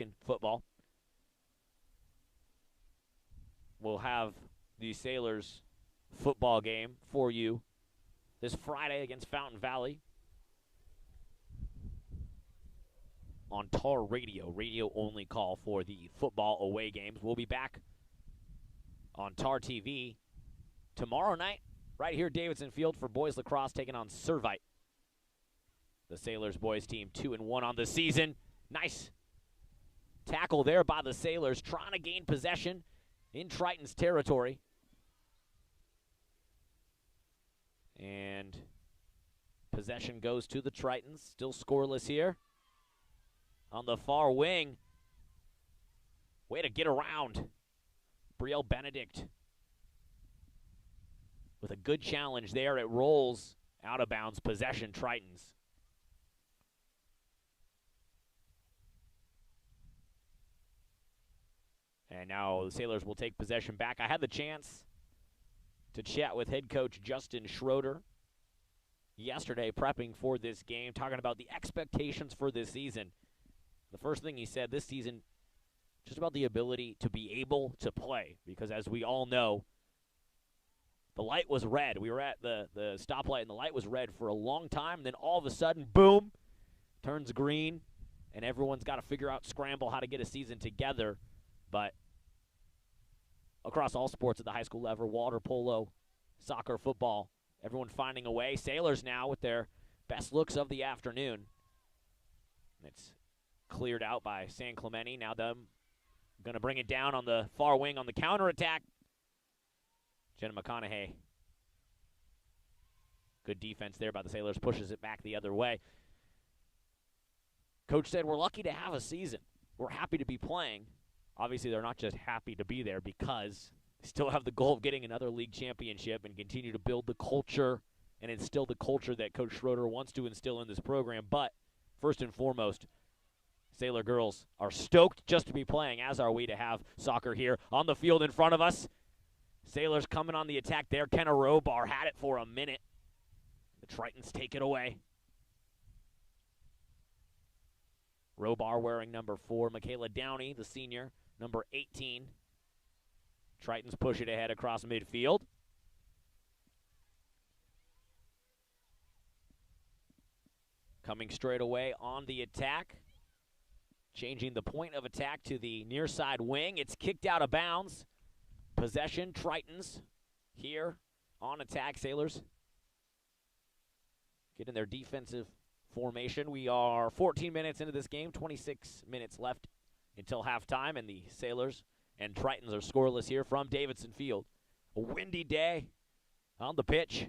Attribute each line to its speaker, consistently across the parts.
Speaker 1: in football. We'll have the Sailors football game for you this Friday against Fountain Valley on Tar Radio, radio-only call for the football away games. We'll be back on TarTV tomorrow night, right here at Davidson Field for boys lacrosse taking on Servite. The Sailors boys team 2-1 on the season. Nice tackle there by the Sailors, trying to gain possession in Triton's territory. And possession goes to the Tritons, still scoreless here. On the far wing, way to get around. Brielle Benedict with a good challenge there. It rolls out of bounds, possession Tritons. And now the Sailors will take possession back. I had the chance to chat with head coach Justin Schroeder yesterday prepping for this game, talking about the expectations for this season. The first thing he said, this season, just about the ability to be able to play. Because as we all know, the light was red. We were at the stoplight, and the light was red for a long time. And then all of a sudden, boom, turns green. And everyone's got to figure out, scramble, how to get a season together. But across all sports at the high school level, water polo, soccer, football, everyone finding a way. Sailors now with their best looks of the afternoon. It's cleared out by San Clemente. Now them going to bring it down on the far wing on the counterattack. Jenna McConaughey. Good defense there by the Sailors. Pushes it back the other way. Coach said, we're lucky to have a season. We're happy to be playing. Obviously, they're not just happy to be there because they still have the goal of getting another league championship and continue to build the culture and instill the culture that Coach Schroeder wants to instill in this program. But first and foremost, Sailor girls are stoked just to be playing, as are we, to have soccer here on the field in front of us. Sailors coming on the attack there. Kenna Robar had it for a minute. The Tritons take it away. Robar wearing number 4. Michaela Downey, the senior, number 18. Tritons push it ahead across midfield. Coming straight away on the attack. Changing the point of attack to the near side wing. It's kicked out of bounds. Possession, Tritons here on attack. Sailors get in their defensive formation. We are 14 minutes into this game, 26 minutes left until halftime, and the Sailors and Tritons are scoreless here from Davidson Field. A windy day on the pitch.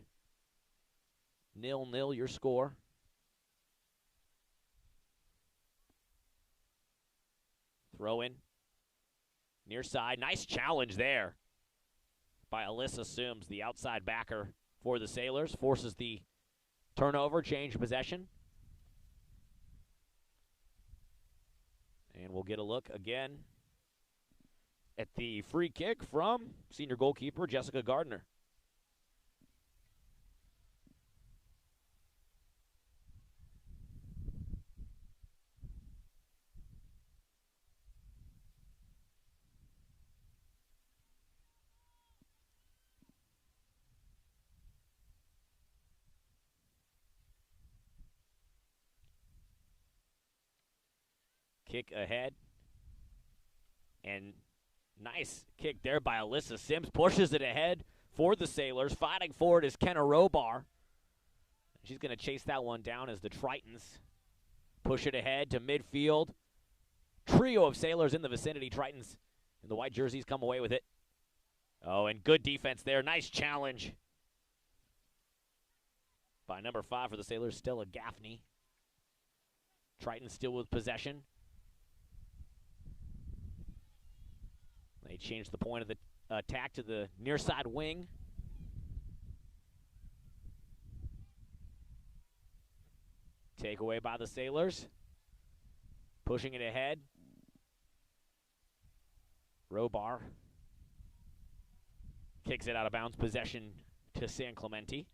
Speaker 1: 0-0 your score. Throw in. Near side. Nice challenge there by Alyssa Sims, the outside backer for the Sailors. Forces the turnover, change possession. And we'll get a look again at the free kick from senior goalkeeper Jessica Gardner. Kick ahead. And nice kick there by Alyssa Sims. Pushes it ahead for the Sailors. Fighting for it is Kenna Robar. She's going to chase that one down as the Tritons push it ahead to midfield. Trio of Sailors in the vicinity. Tritons in the white jerseys come away with it. Oh, and good defense there. Nice challenge by number 5 for the Sailors, Stella Gaffney. Tritons still with possession. They changed the point of the attack to the near side wing. Takeaway by the Sailors. Pushing it ahead. Robar kicks it out of bounds. Possession to San Clemente.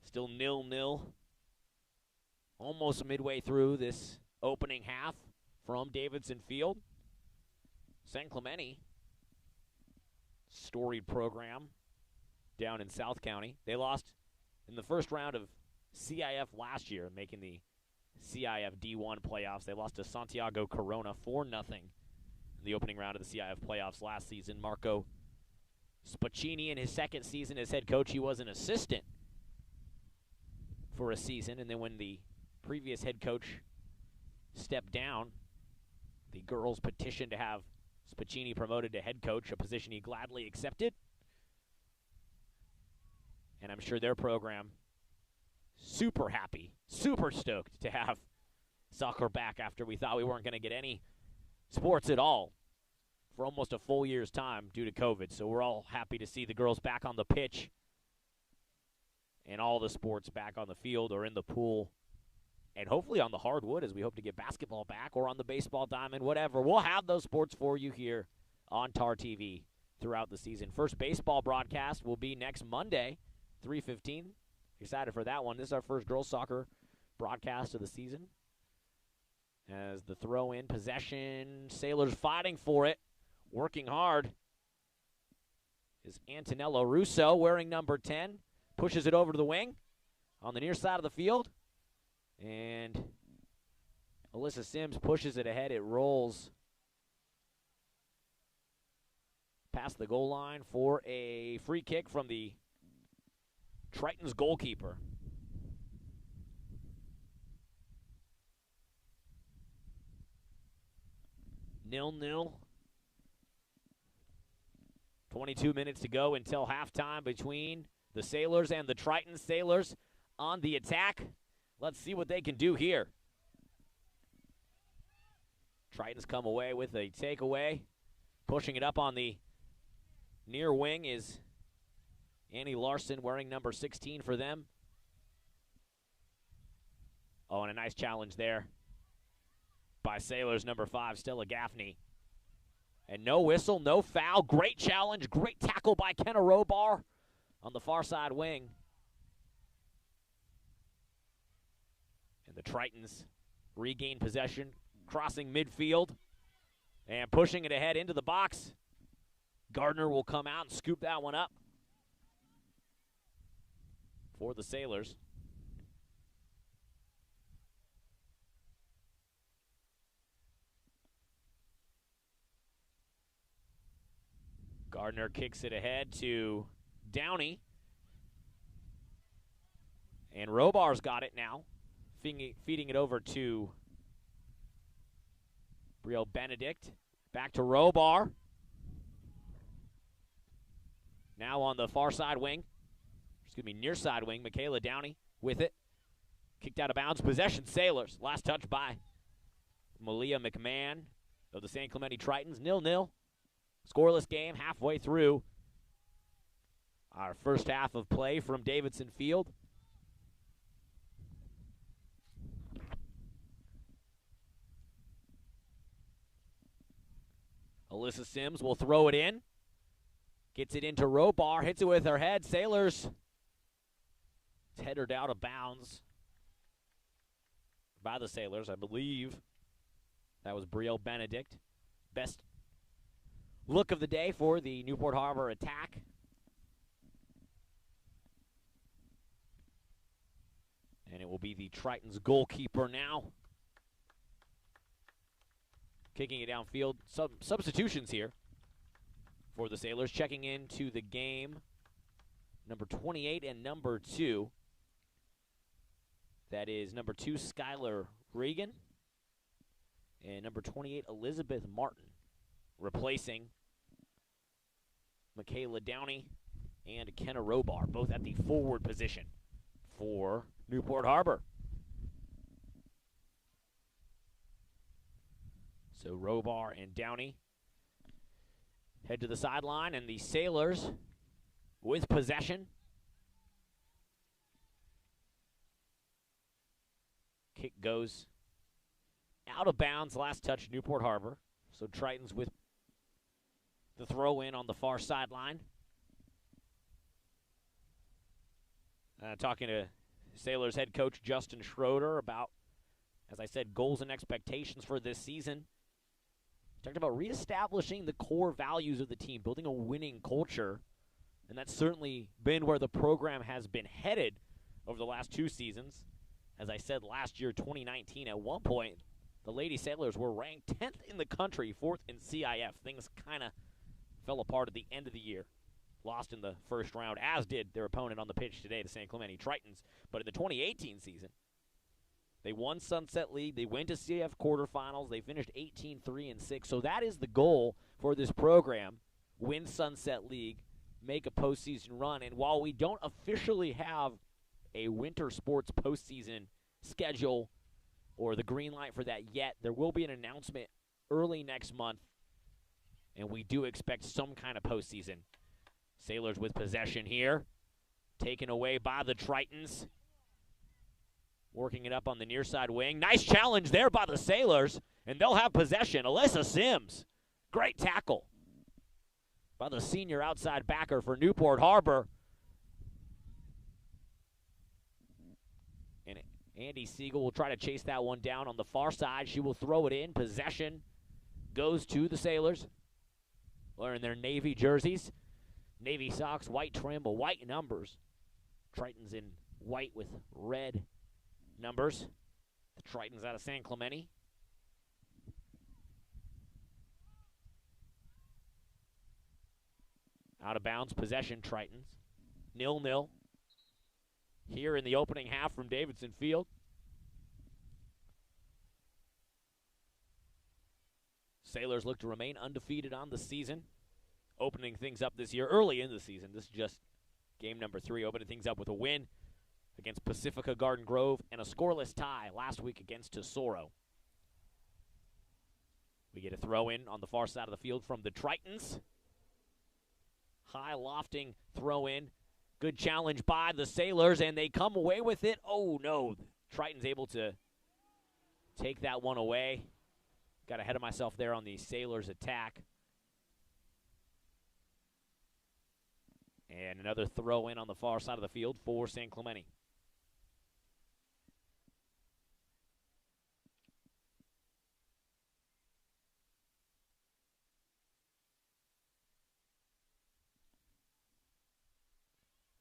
Speaker 1: Still 0-0 almost midway through this opening half from Davidson Field. San Clemente, storied program down in South County. They lost in the first round of CIF last year, making the CIF D1 playoffs. They lost to Santiago Corona 4-0 in the opening round of the CIF playoffs last season. Marco Spaccini, in his second season as head coach, he was an assistant for a season, and then when the previous head coach stepped down, the girls petitioned to have Spaccini promoted to head coach, a position he gladly accepted. And I'm sure their program super happy, super stoked to have soccer back after we thought we weren't going to get any sports at all for almost a full year's time due to COVID. So we're all happy to see the girls back on the pitch and all the sports back on the field or in the pool and hopefully on the hardwood as we hope to get basketball back or on the baseball diamond, whatever. We'll have those sports for you here on TarTV throughout the season. First baseball broadcast will be next Monday, 3:15. Excited for that one. This is our first girls soccer broadcast of the season. As the throw-in possession, Sailors fighting for it, working hard, is Antonello Russo wearing number 10. Pushes it over to the wing on the near side of the field. And Alyssa Sims pushes it ahead. It rolls past the goal line for a free kick from the Triton's goalkeeper. Nil-nil. 22 minutes to go until halftime between the Sailors and the Triton. Sailors on the attack. Let's see what they can do here. Tritons come away with a takeaway. Pushing it up on the near wing is Annie Larson wearing number 16 for them. Oh, and a nice challenge there by Sailors number 5, Stella Gaffney. And no whistle, no foul. Great challenge, great tackle by Kenna Robar on the far side wing. And the Tritons regain possession, crossing midfield and pushing it ahead into the box. Gardner will come out and scoop that one up for the Sailors. Gardner kicks it ahead to Downey. And Robar's got it now, feeding it over to Brielle Benedict. Back to Robar. Now on the far side wing, near side wing, Michaela Downey with it. Kicked out of bounds, possession Sailors. Last touch by Malia McMahon of the San Clemente Tritons. 0-0. Scoreless game halfway through our first half of play from Davidson Field. Alyssa Sims will throw it in. Gets it into Robar, hits it with her head. Sailors, it's headed out of bounds by the Sailors. I believe that was Brielle Benedict. Best look of the day for the Newport Harbor attack. And it will be the Tritons goalkeeper now. Kicking it downfield. Some substitutions here for the Sailors. Checking into the game, number 28 and number 2. That is number 2, Skylar Regan. And number 28, Elizabeth Martin. Replacing Michaela Downey and Kenna Robar, both at the forward position for Newport Harbor. So Robar and Downey head to the sideline, and the Sailors with possession. Kick goes out of bounds. Last touch, Newport Harbor. So Tritons with the throw in on the far sideline. Talking to Sailors head coach Justin Schroeder about, as I said, goals and expectations for this season. Talked about reestablishing the core values of the team, building a winning culture, and that's certainly been where the program has been headed over the last 2 seasons. As I said last year, 2019, at one point, the Lady Sailors were ranked 10th in the country, 4th in CIF. Things kind of fell apart at the end of the year. Lost in the first round, as did their opponent on the pitch today, the San Clemente Tritons. But in the 2018 season, they won Sunset League. They went to CIF quarterfinals. They finished 18-3-6. So that is the goal for this program: win Sunset League, make a postseason run. And while we don't officially have a winter sports postseason schedule or the green light for that yet, there will be an announcement early next month, and we do expect some kind of postseason. Sailors with possession here, taken away by the Tritons. Working it up on the near side wing. Nice challenge there by the Sailors, and they'll have possession. Alyssa Sims, great tackle by the senior outside backer for Newport Harbor. And Andy Siegel will try to chase that one down on the far side. She will throw it in. Possession goes to the Sailors. Wearing their navy jerseys. Navy socks, white trim, but white numbers. Tritons in white with red numbers. The Tritons out of San Clemente. Out of bounds, possession, Tritons. 0-0. Here in the opening half from Davidson Field. Sailors look to remain undefeated on the season. Opening things up this year early in the season. This is just game number 3, opening things up with a win against Pacifica Garden Grove and a scoreless tie last week against Tesoro. We get a throw in on the far side of the field from the Tritons. High lofting throw in. Good challenge by the Sailors, and they come away with it. Oh no, Tritons able to take that one away. Got ahead of myself there on the Sailors attack. And another throw in on the far side of the field for San Clemente.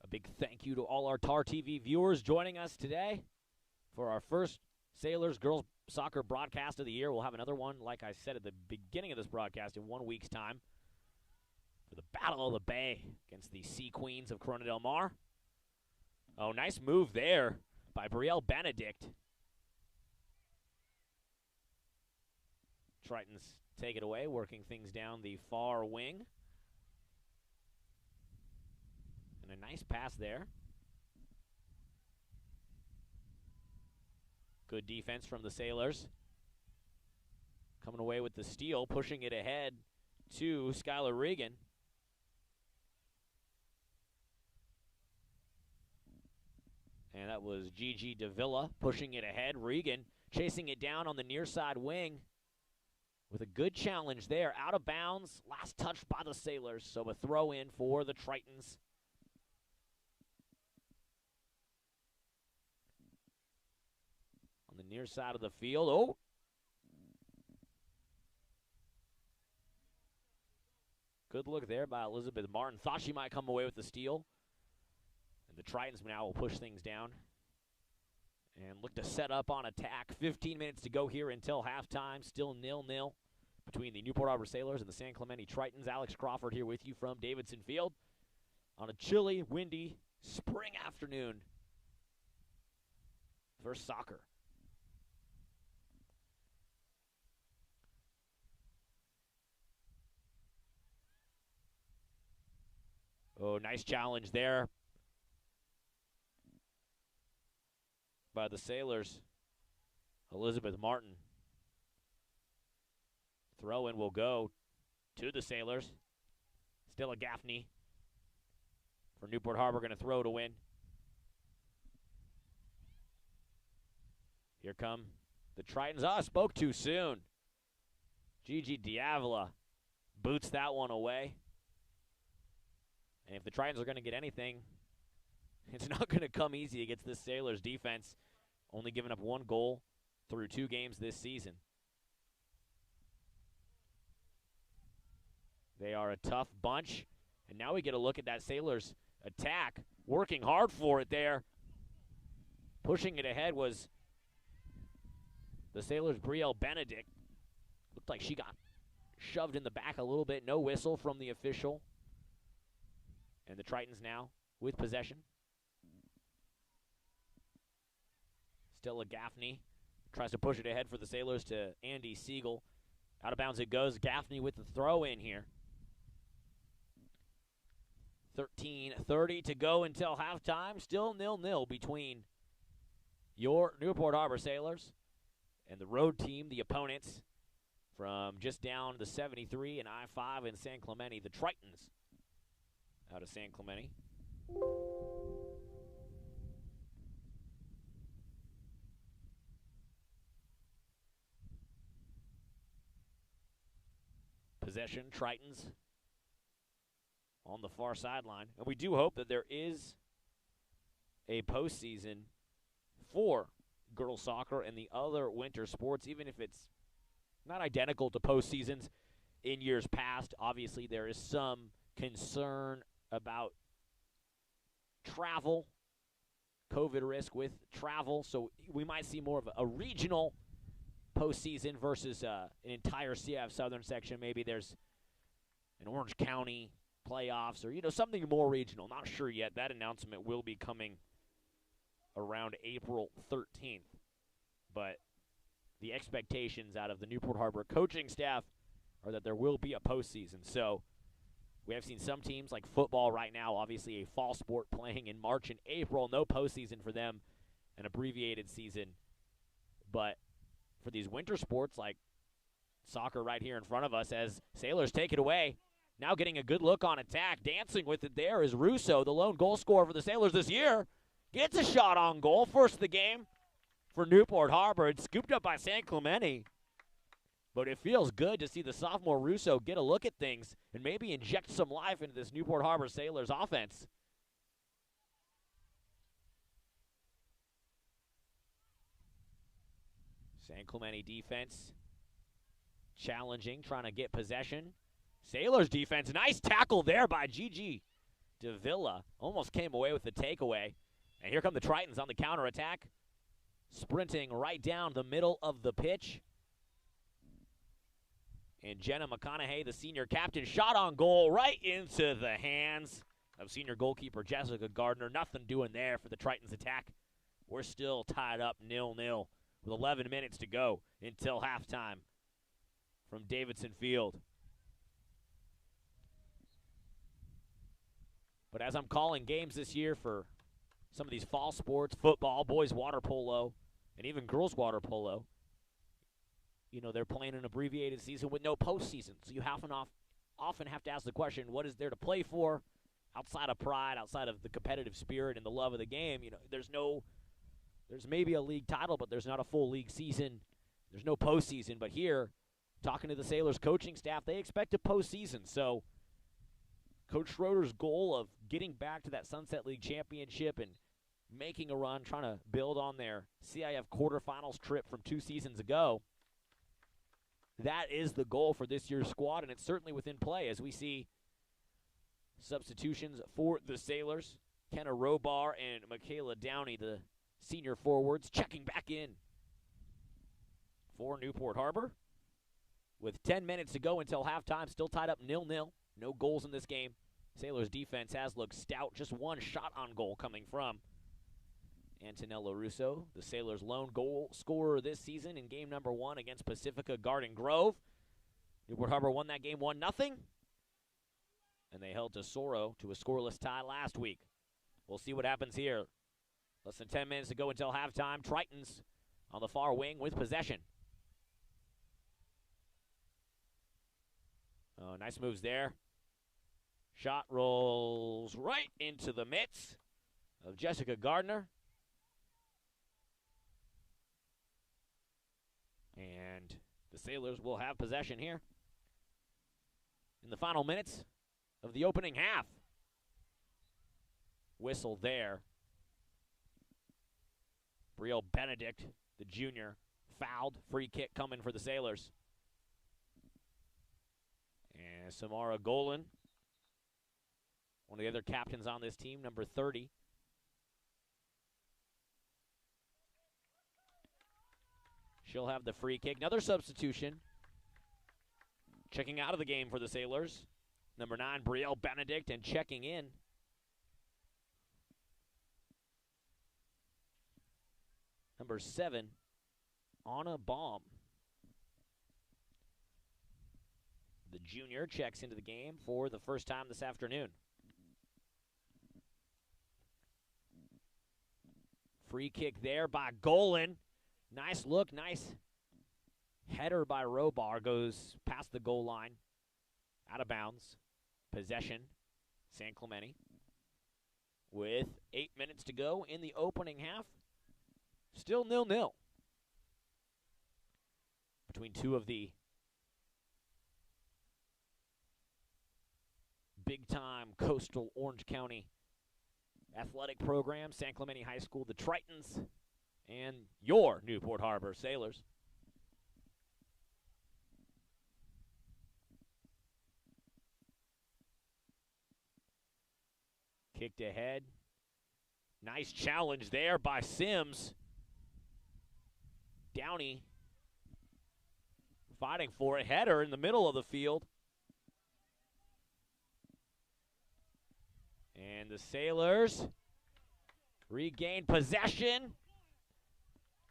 Speaker 1: A big thank you to all our TarTV viewers joining us today for our first Sailors girls soccer broadcast of the year. We'll have another one, like I said at the beginning of this broadcast, in 1 week's time, for the Battle of the Bay against the Sea Queens of Corona Del Mar. Oh, nice move there by Brielle Benedict. Tritons take it away, working things down the far wing. And a nice pass there. Good defense from the Sailors. Coming away with the steal, pushing it ahead to Skylar Regan. And that was Gigi Davila pushing it ahead. Regan chasing it down on the near side wing with a good challenge there. Out of bounds, last touch by the Sailors. So a throw in for the Tritons. On the near side of the field. Oh! Good look there by Elizabeth Martin. Thought she might come away with the steal. The Tritons now will push things down and look to set up on attack. 15 minutes to go here until halftime. Still 0-0 between the Newport Harbor Sailors and the San Clemente Tritons. Alex Crawford here with you from Davidson Field on a chilly, windy spring afternoon for soccer. Oh, nice challenge there by the Sailors. Elizabeth Martin. Throw-in will go to the Sailors. Still a Gaffney for Newport Harbor, going to throw to win. Here come the Tritons. I spoke too soon. Gigi Diavola boots that one away. And if the Tritons are going to get anything, It's not going to come easy against this Sailors defense, only giving up 1 goal through 2 games this season. They are a tough bunch, and now we get a look at that Sailors attack, working hard for it there. Pushing it ahead was the Sailors' Brielle Benedict. Looked like she got shoved in the back a little bit. No whistle from the official. And the Tritons now with possession. Stella Gaffney tries to push it ahead for the Sailors to Andy Siegel. Out of bounds it goes. Gaffney with the throw in here. 13:30 to go until halftime. Still 0-0 between your Newport Harbor Sailors and the road team, the opponents from just down the 73 and I-5 in San Clemente, the Tritons out of San Clemente. Possession, Tritons on the far sideline. And we do hope that there is a postseason for girls soccer and the other winter sports, even if it's not identical to postseasons in years past. Obviously, there is some concern about travel, COVID risk with travel, so we might see more of a regional postseason versus an entire CIF Southern section. Maybe there's an Orange County playoffs or, something more regional. Not sure yet. That announcement will be coming around April 13th. But the expectations out of the Newport Harbor coaching staff are that there will be a postseason. So we have seen some teams like football right now, obviously a fall sport playing in March and April. No postseason for them, an abbreviated season. But for these winter sports like soccer right here in front of us, as Sailors take it away, now getting a good look on attack. Dancing with it there is Russo, the lone goal scorer for the Sailors this year. Gets a shot on goal, first of the game for Newport Harbor. It's scooped up by San Clemente. But it feels good to see the sophomore Russo get a look at things and maybe inject some life into this Newport Harbor Sailors offense. San Clemente defense challenging, trying to get possession. Sailors defense, nice tackle there by Gigi Davila. Almost came away with the takeaway. And here come the Tritons on the counterattack. Sprinting right down the middle of the pitch. And Jenna McConaughey, the senior captain, shot on goal right into the hands of senior goalkeeper Jessica Gardner. Nothing doing there for the Tritons attack. We're still tied up 0-0 with 11 minutes to go until halftime from Davidson Field. But as I'm calling games this year for some of these fall sports, football, boys water polo, and even girls water polo, they're playing an abbreviated season with no postseason. So you often have to ask the question, what is there to play for outside of pride, outside of the competitive spirit and the love of the game? There's maybe a league title, but there's not a full league season. There's no postseason. But here, talking to the Sailors coaching staff, they expect a postseason. So Coach Schroeder's goal of getting back to that Sunset League championship and making a run, trying to build on their CIF quarterfinals trip from 2 seasons ago, that is the goal for this year's squad, and it's certainly within play as we see substitutions for the Sailors. Kenna Robar and Michaela Downey, the senior forwards, checking back in for Newport Harbor. With 10 minutes to go until halftime, still tied up 0-0. No goals in this game. Sailors defense has looked stout. Just one shot on goal coming from Antonella Russo, the Sailors' lone goal scorer this season in game number 1 against Pacifica Garden Grove. Newport Harbor won that game 1-0, and they held Tesoro to a scoreless tie last week. We'll see what happens here. Less than 10 minutes to go until halftime. Tritons on the far wing with possession. Oh, nice moves there. Shot rolls right into the mitts of Jessica Gardner. And the Sailors will have possession here in the final minutes of the opening half. Whistle there Brielle Benedict, the junior, fouled. Free kick coming for the Sailors. And Samara Golan, one of the other captains on this team, number 30. She'll have the free kick. Another substitution. Checking out of the game for the Sailors. Number 9, Brielle Benedict, and checking in. Number 7, Anna Baum. The junior checks into the game for the first time this afternoon. Free kick there by Golan. Nice look, nice header by Robar. Goes past the goal line, out of bounds. Possession, San Clemente. With 8 minutes to go in the opening half. Still 0-0. Between two of the big-time coastal Orange County athletic program, San Clemente High School, the Tritons, and your Newport Harbor Sailors. Kicked ahead. Nice challenge there by Sims. Downey fighting for a header in the middle of the field. And the Sailors regain possession.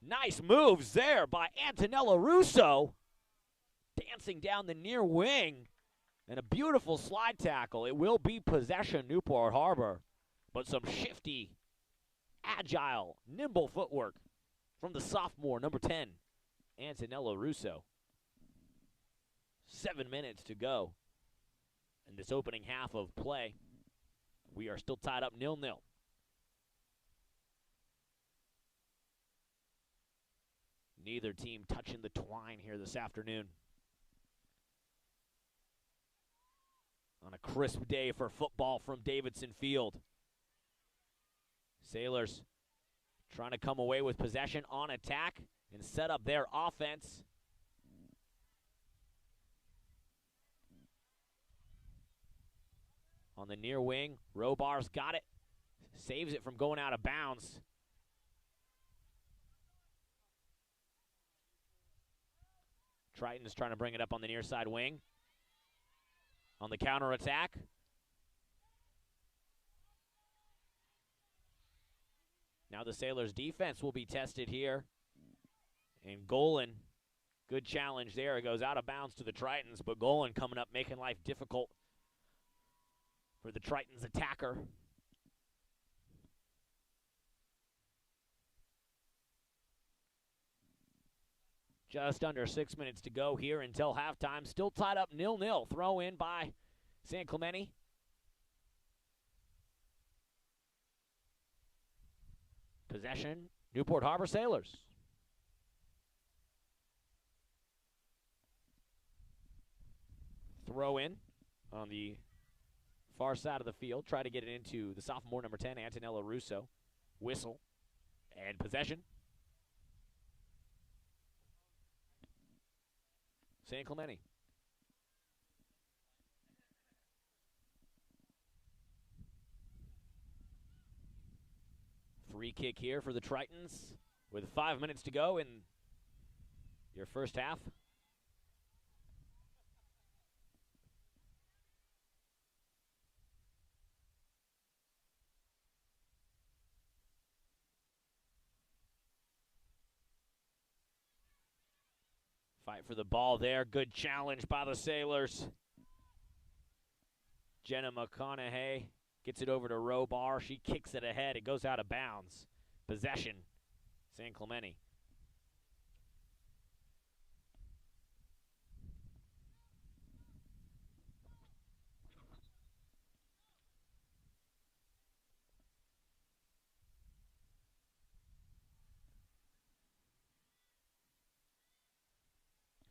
Speaker 1: Nice moves there by Antonella Russo. Dancing down the near wing. And a beautiful slide tackle. It will be possession, Newport Harbor. But some shifty, agile, nimble footwork from the sophomore, number 10, Antonella Russo. 7 minutes to go in this opening half of play. We are still tied up 0-0. Neither team touching the twine here this afternoon. On a crisp day for football from Davidson Field. Sailors trying to come away with possession on attack and set up their offense. On the near wing, Robar's got it. Saves it from going out of bounds. Triton is trying to bring it up on the near side wing. On the counterattack. Now the Sailors' defense will be tested here. And Golan, good challenge there. It goes out of bounds to the Tritons, but Golan coming up, making life difficult for the Tritons' attacker. Just under 6 minutes to go here until halftime. Still tied up 0-0. Throw in by San Clemente. Possession, Newport Harbor Sailors. Throw in on the far side of the field. Try to get it into the sophomore, number 10, Antonella Russo. Whistle and possession. San Clemente. Free kick here for the Tritons with 5 minutes to go in your first half. Fight for the ball there. Good challenge by the Sailors. Jenna McConaughey gets it over to Robar. She kicks it ahead. It goes out of bounds. Possession, San Clemente.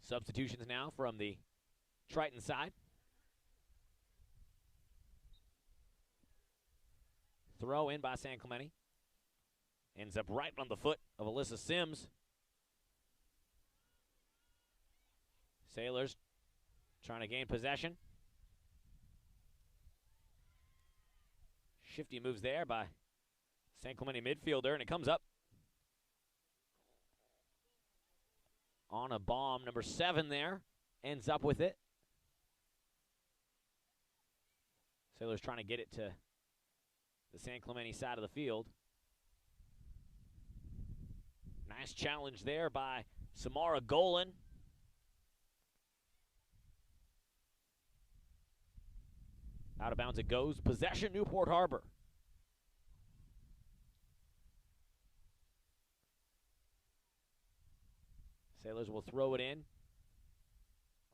Speaker 1: Substitutions now from the Triton side. Throw in by San Clemente. Ends up right on the foot of Alyssa Sims. Sailors trying to gain possession. Shifty moves there by San Clemente midfielder, and it comes up on a bomb. Number 7 there ends up with it. Sailors trying to get it to the San Clemente side of the field. Nice challenge there by Samara Golan. Out of bounds it goes. Possession, Newport Harbor. Sailors will throw it in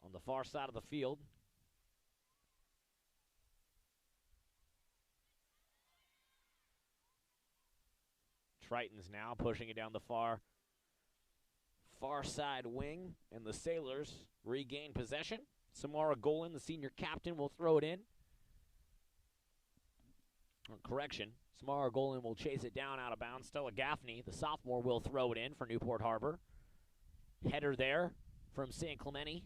Speaker 1: on the far side of the field. Tritons now pushing it down the far side wing, and the Sailors regain possession. Samara Golan, the senior captain, will throw it in. Correction, Samara Golan will chase it down out of bounds. Stella Gaffney, the sophomore, will throw it in for Newport Harbor. Header there from San Clemente.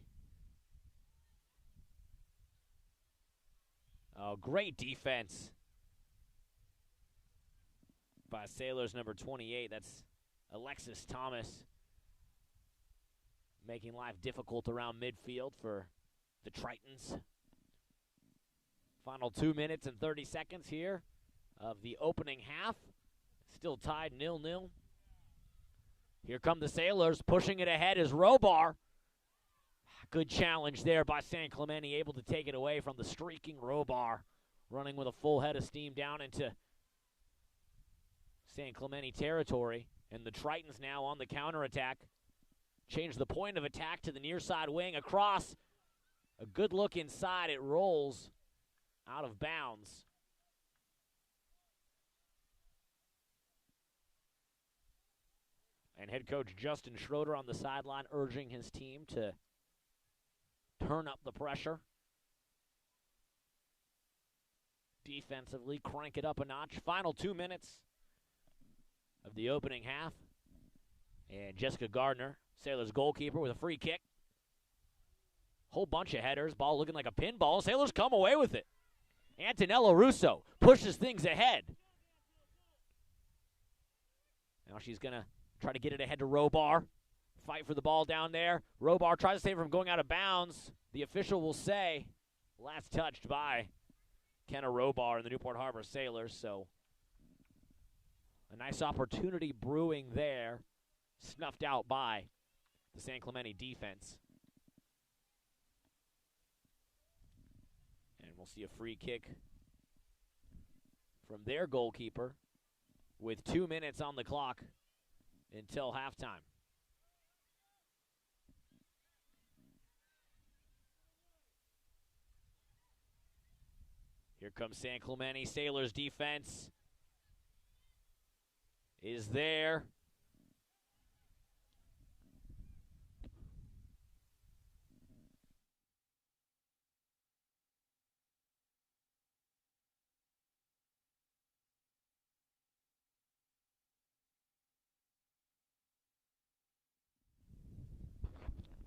Speaker 1: Oh, great defense by Sailors number 28. That's Alexis Thomas, making life difficult around midfield for the Tritons. Final 2 minutes and 30 seconds here of the opening half. Still tied 0-0. Here come the Sailors. Pushing it ahead is Robar. Good challenge there by San Clemente, able to take it away from the streaking Robar, running with a full head of steam down into San Clemente territory. And the Tritons now on the counterattack. Change the point of attack to the near side wing. Across. A good look inside. It rolls out of bounds. And head coach Justin Schroeder on the sideline urging his team to turn up the pressure. Defensively, crank it up a notch. Final 2 minutes of the opening half. And Jessica Gardner, Sailors goalkeeper, with a free kick. Whole bunch of headers. Ball looking like a pinball. Sailors come away with it. Antonella Russo pushes things ahead. Now she's going to try to get it ahead to Robar. Fight for the ball down there. Robar tries to save it from going out of bounds. The official will say last touched by Kenna Robar and the Newport Harbor Sailors. So a nice opportunity brewing there, snuffed out by the San Clemente defense. And we'll see a free kick from their goalkeeper with 2 minutes on the clock until halftime. Here comes San Clemente. Sailors defense is there.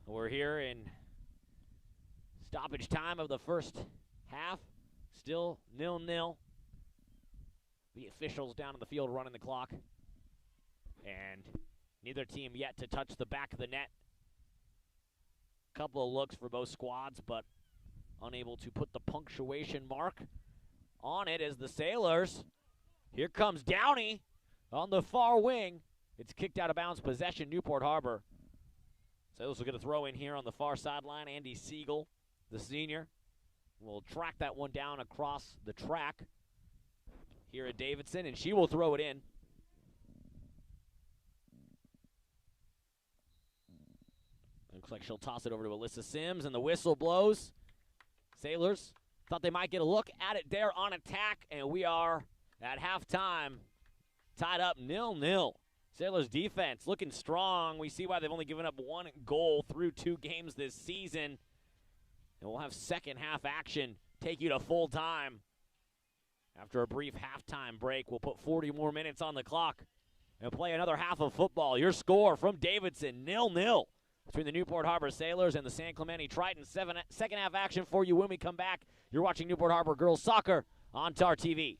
Speaker 1: We're here in stoppage time of the first half. Still 0-0. The officials down on the field running the clock. And neither team yet to touch the back of the net. Couple of looks for both squads, but unable to put the punctuation mark on it as the Sailors. Here comes Downey on the far wing. It's kicked out of bounds. Possession, Newport Harbor. Sailors will get a throw in here on the far sideline. Andy Siegel, the senior, will track that one down across the track here at Davidson, and she will throw it in. Looks like she'll toss it over to Alyssa Sims, and the whistle blows. Sailors thought they might get a look at it there on attack, and we are at halftime tied up 0-0. Sailors defense looking strong. We see why they've only given up 1 goal through 2 games this season. And we'll have second half action take you to full time. After a brief halftime break, we'll put 40 more minutes on the clock and play another half of football. Your score from Davidson, 0-0 between the Newport Harbor Sailors and the San Clemente Tritons. Second half action for you when we come back. You're watching Newport Harbor Girls Soccer on TarTV.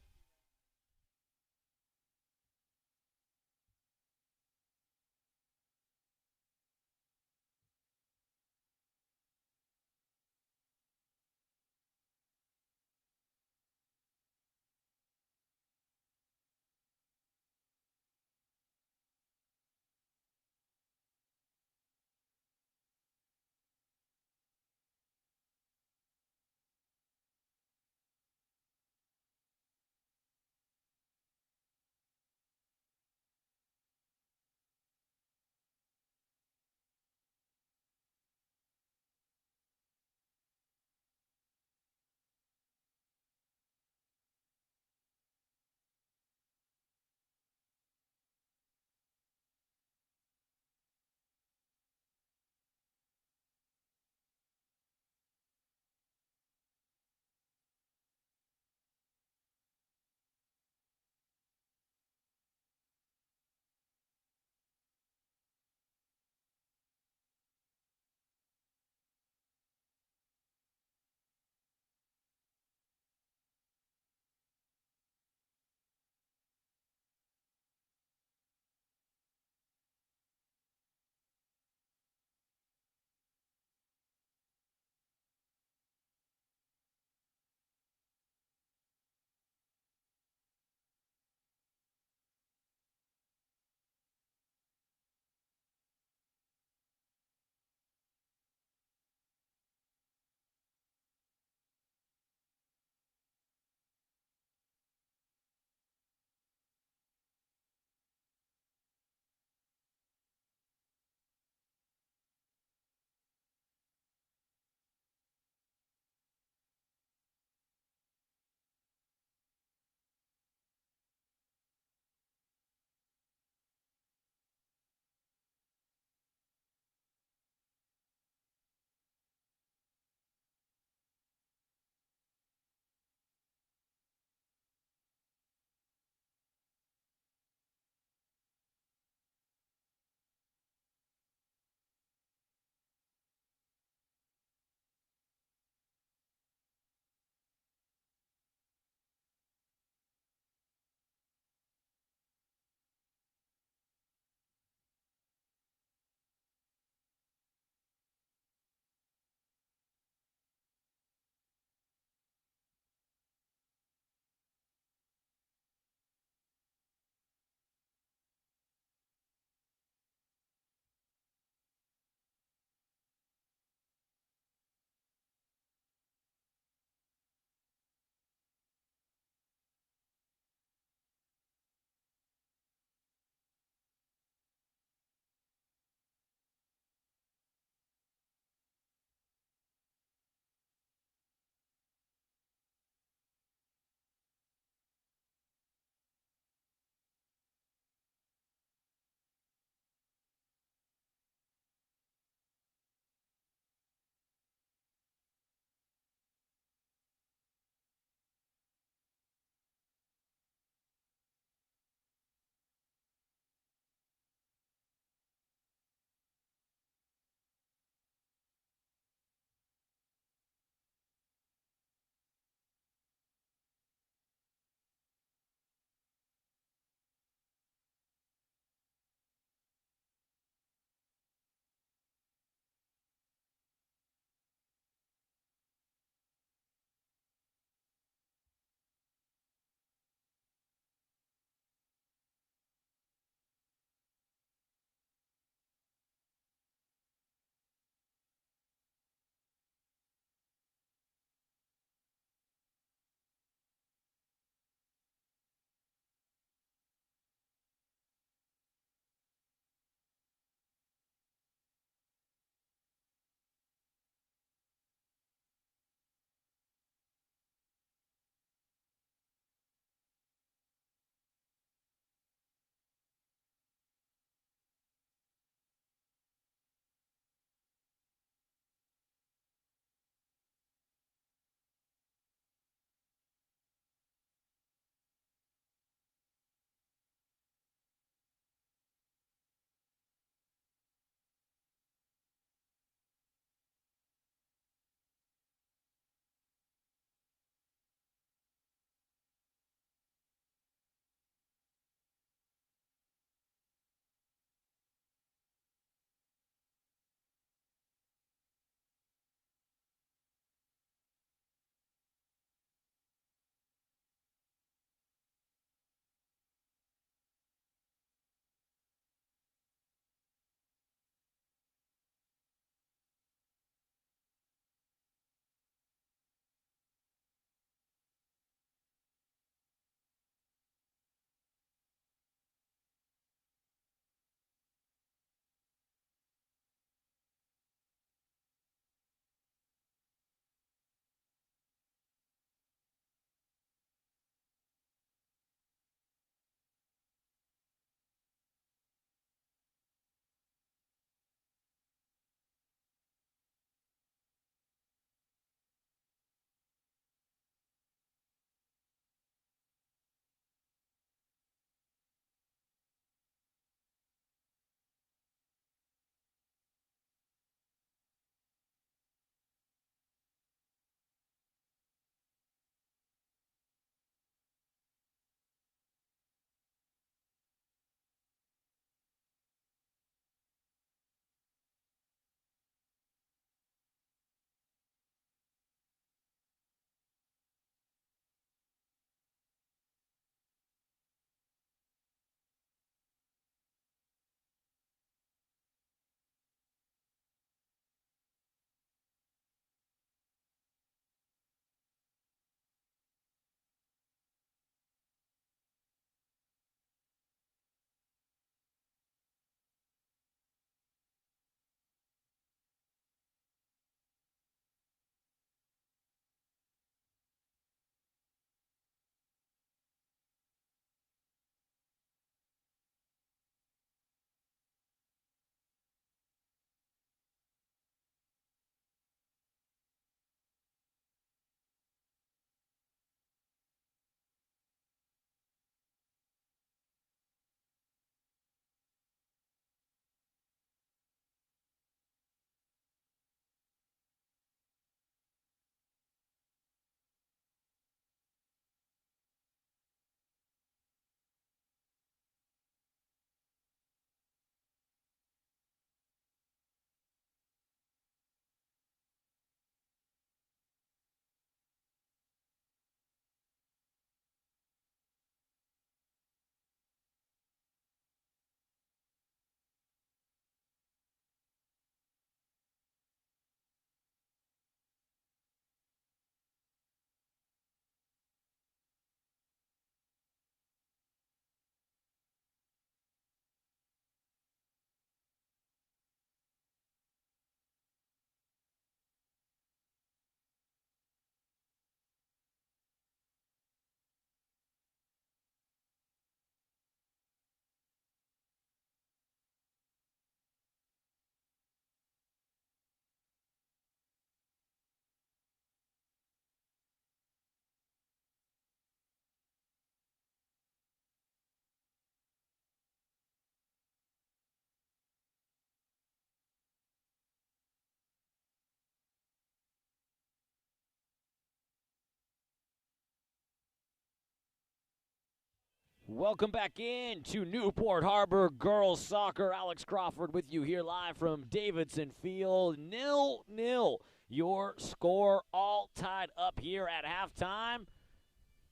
Speaker 1: Welcome back in to Newport Harbor Girls Soccer. Alex Crawford with you here live from Davidson Field. 0-0. Your score all tied up here at halftime.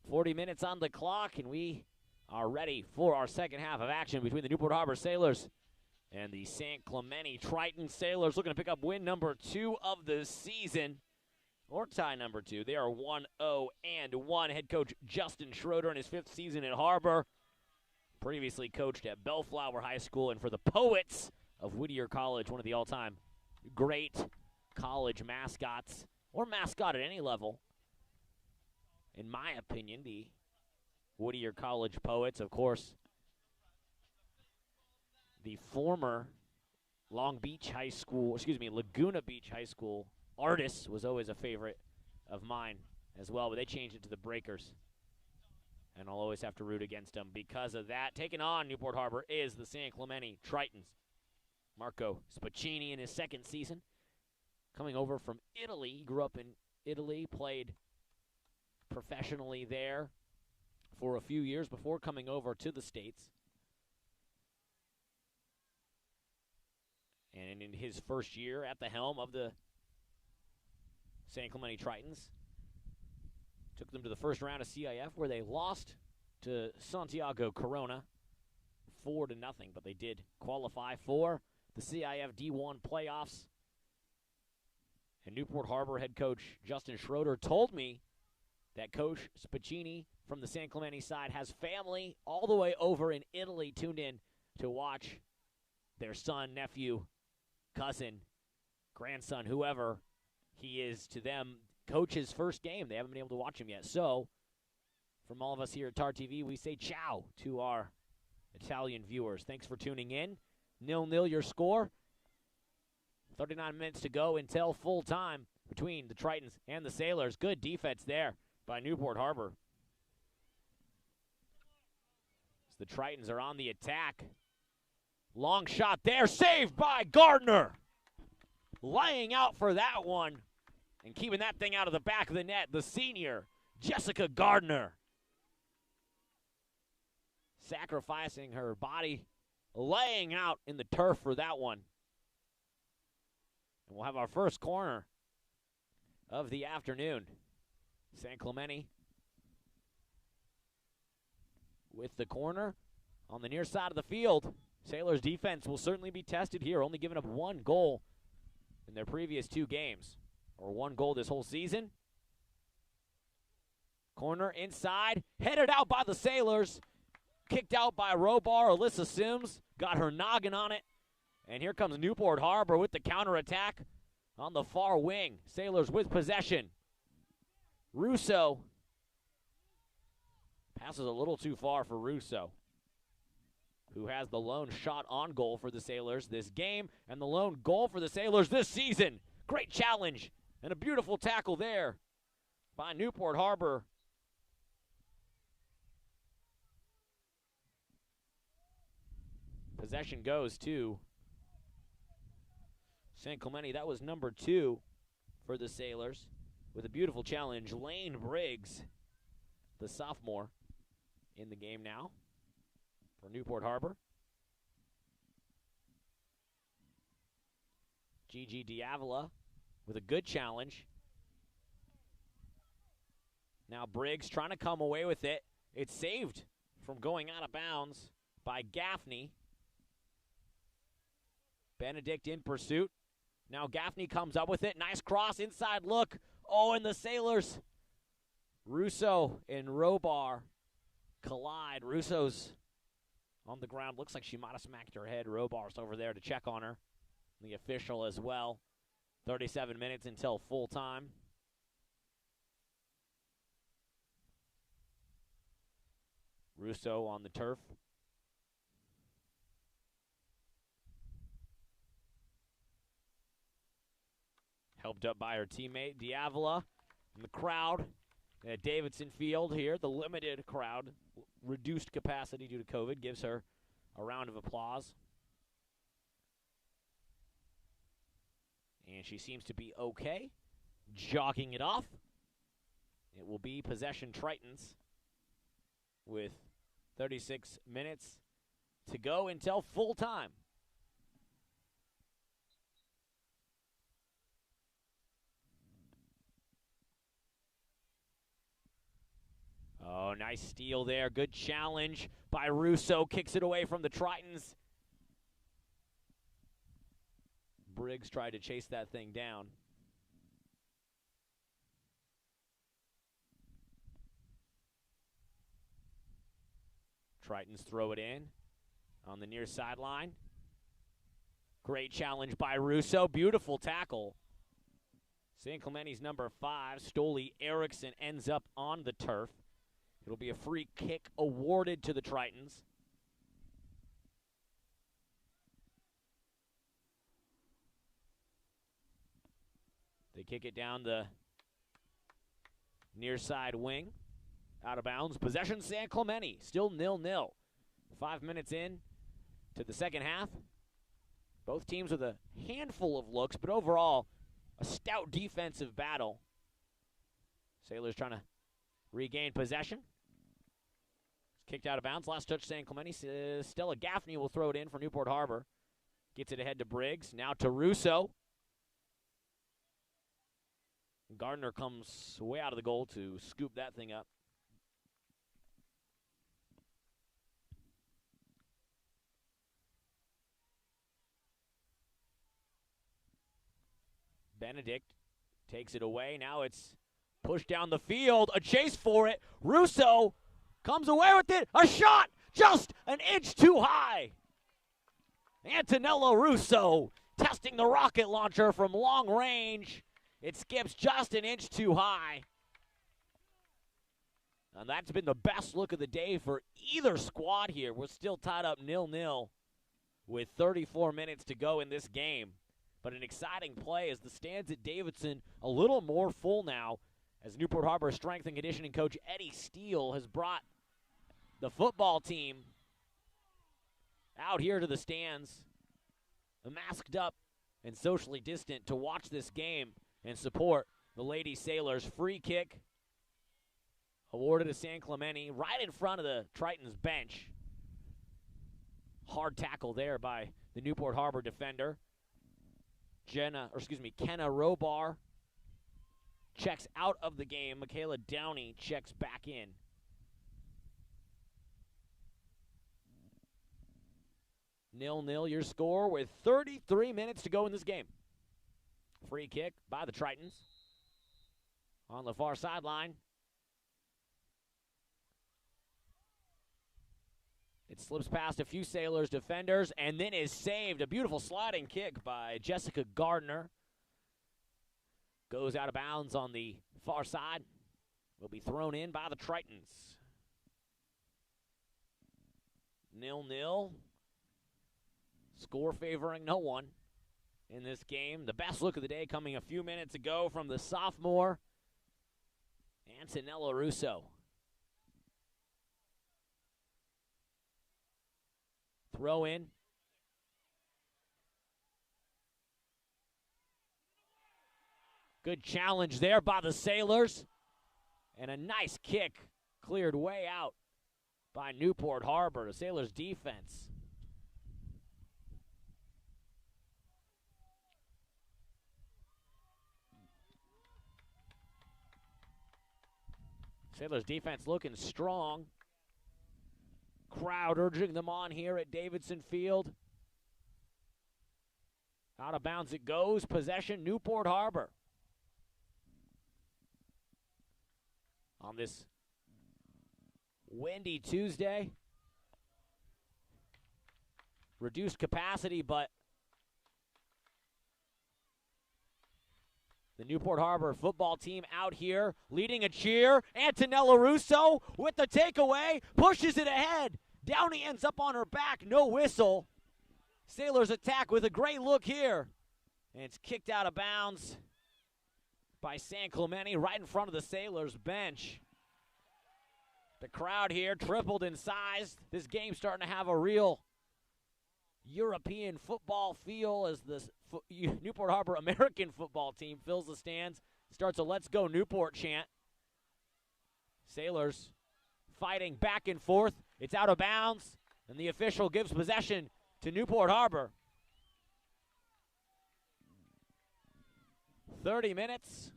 Speaker 1: 40 minutes on the clock, and we are ready for our second half of action between the Newport Harbor Sailors and the San Clemente Triton Sailors, looking to pick up win number 2 of the season, or tie number 2. They are 1-0-1. Head coach Justin Schroeder in his 5th season at Harbor. Previously coached at Bellflower High School, and for the Poets of Whittier College, one of the all-time great college mascots, or mascot at any level. In my opinion, the Whittier College Poets, of course, the former Laguna Beach High School Artist was always a favorite of mine as well, but they changed it to the Breakers, and I'll always have to root against them because of that. Taking on Newport Harbor is the San Clemente Tritons. Marco Spaccini in his 2nd season, coming over from Italy. He grew up in Italy, played professionally there for a few years before coming over to the States. And in his first year at the helm of the San Clemente Tritons, took them to the first round of CIF, where they lost to Santiago Corona 4-0, but they did qualify for the CIF D1 playoffs. And Newport Harbor head coach Justin Schroeder told me that Coach Spaccini from the San Clemente side has family all the way over in Italy tuned in to watch their son, nephew, cousin, grandson, whoever he is to them, coach's first game. They haven't been able to watch him yet. So, from all of us here at TarTV, we say ciao to our Italian viewers. Thanks for tuning in. 0-0 your score. 39 minutes to go until full time between the Tritons and the Sailors. Good defense there by Newport Harbor. As the Tritons are on the attack. Long shot there, saved by Gardner. Laying out for that one and keeping that thing out of the back of the net, the senior, Jessica Gardner. Sacrificing her body, laying out in the turf for that one. And we'll have our first corner of the afternoon. San Clemente with the corner on the near side of the field. Sailors' defense will certainly be tested here, only giving up 1 goal in their previous 2 games, or 1 goal this whole season. Corner inside, headed out by the Sailors, kicked out by Robar. Alyssa Sims got her noggin on it, and here comes Newport Harbor with the counterattack on the far wing. Sailors with possession. Russo passes a little too far for Russo, who has the lone shot on goal for the Sailors this game and the lone goal for the Sailors this season. Great challenge and a beautiful tackle there by Newport Harbor. Possession goes to San Clemente. That was number 2 for the Sailors with a beautiful challenge. Lane Briggs, the sophomore, in the game now for Newport Harbor. Gigi Diavola with a good challenge. Now Briggs trying to come away with it. It's saved from going out of bounds by Gaffney. Benedict in pursuit. Now Gaffney comes up with it. Nice cross, inside look. Oh, and the Sailors. Russo and Robar collide. Russo's on the ground. Looks like she might have smacked her head. Robar's over there to check on her. The official as well. 37 minutes until full time. Russo on the turf. Helped up by her teammate, Diavola, and the crowd at Davidson Field here. The limited crowd, reduced capacity due to COVID, gives her a round of applause. And she seems to be okay, jogging it off. It will be possession Tritons with 36 minutes to go until full time. Oh, nice steal there. Good challenge by Russo. Kicks it away from the Tritons. Briggs tried to chase that thing down. Tritons throw it in on the near sideline. Great challenge by Russo. Beautiful tackle. San Clemente's number 5, Stoli Erickson, ends up on the turf. It'll be a free kick awarded to the Tritons. They kick it down the near side wing. Out of bounds. Possession San Clemente. Still 0-0. 5 minutes in to the second half. Both teams with a handful of looks, but overall, a stout defensive battle. Sailors trying to regain possession. It's kicked out of bounds. Last touch San Clemente. Stella Gaffney will throw it in for Newport Harbor. Gets it ahead to Briggs. Now to Russo. Gardner comes way out of the goal to scoop that thing up. Benedict takes it away. Now it's pushed down the field. A chase for it. Russo comes away with it. A shot just an inch too high. Antonello Russo testing the rocket launcher from long range. It skips just an inch too high. And that's been the best look of the day for either squad here. We're still tied up 0-0 with 34 minutes to go in this game. But an exciting play as the stands at Davidson a little more full now, as Newport Harbor strength and conditioning coach Eddie Steele has brought the football team out here to the stands, masked up and socially distant, to watch this game and support the Lady Sailors. Free kick awarded to San Clemente right in front of the Tritons bench. Hard tackle there by the Newport Harbor defender. Kenna Robar checks out of the game. Michaela Downey checks back in. Nil-nil your score with 33 minutes to go in this game. Free kick by the Tritons on the far sideline. It slips past a few Sailors defenders and then is saved. A beautiful sliding kick by Jessica Gardner. Goes out of bounds on the far side. Will be thrown in by the Tritons. 0-0. Score favoring no one in this game. The best look of the day coming a few minutes ago from the sophomore, Antonello Russo. Throw in. Good challenge there by the Sailors. And a nice kick cleared way out by Newport Harbor. The Sailors defense. Sailors defense looking strong. Crowd urging them on here at Davidson Field. Out of bounds it goes. Possession, Newport Harbor. On this windy Tuesday. Reduced capacity, but the Newport Harbor football team out here leading a cheer. Antonello Russo with the takeaway, pushes it ahead. Downey ends up on her back, no whistle. Sailors attack with a great look here. And it's kicked out of bounds by San Clemente right in front of the Sailors bench. The crowd here tripled in size. This game's starting to have a real European football feel as the Newport Harbor American football team fills the stands. Starts a "Let's Go Newport" chant. Sailors fighting back and forth. It's out of bounds, and the official gives possession to Newport Harbor. 30 minutes,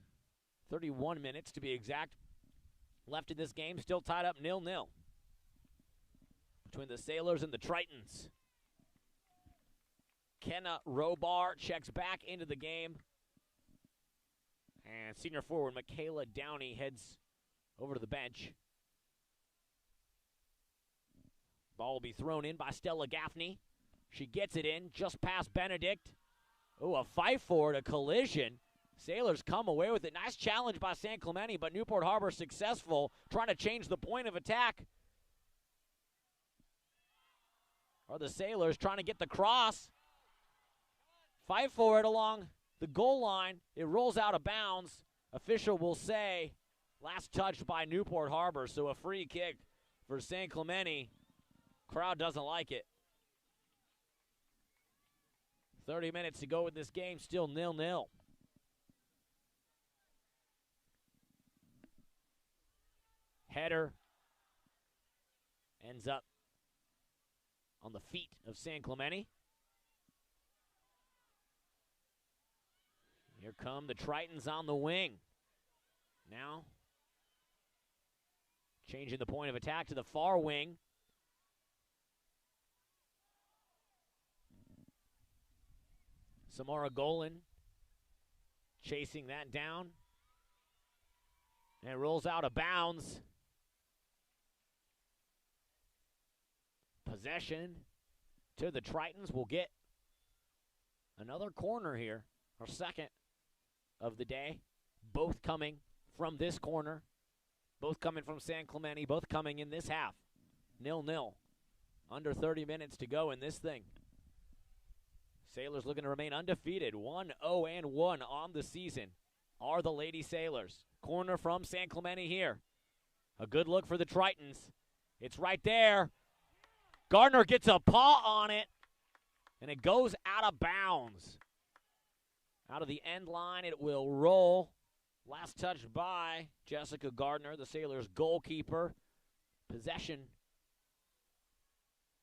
Speaker 1: 31 minutes to be exact, left in this game, still tied up 0-0 between the Sailors and the Tritons. Kenna Robar checks back into the game. And senior forward Michaela Downey heads over to the bench. Ball will be thrown in by Stella Gaffney. She gets it in just past Benedict. Oh, a fight for it, a collision. Sailors come away with it. Nice challenge by San Clemente, but Newport Harbor successful, trying to change the point of attack. Are the Sailors trying to get the cross? Fight for it along the goal line. It rolls out of bounds. Official will say last touch by Newport Harbor, so a free kick for San Clemente. Crowd doesn't like it. 30 minutes to go in this game, still 0-0. Header ends up on the feet of San Clemente. Here come the Tritons on the wing. Now, changing the point of attack to the far wing. Samara Golan chasing that down. And it rolls out of bounds. Possession to the Tritons. Will get another corner here, our second of the day. Both coming from this corner. Both coming from San Clemente. Both coming in this half. 0-0. Under 30 minutes to go in this thing. Sailors looking to remain undefeated. 1-0-1 on the season are the Lady Sailors. Corner from San Clemente here. A good look for the Tritons. It's right there. Gardner gets a paw on it, and it goes out of bounds. Out of the end line, it will roll. Last touch by Jessica Gardner, the Sailors' goalkeeper. Possession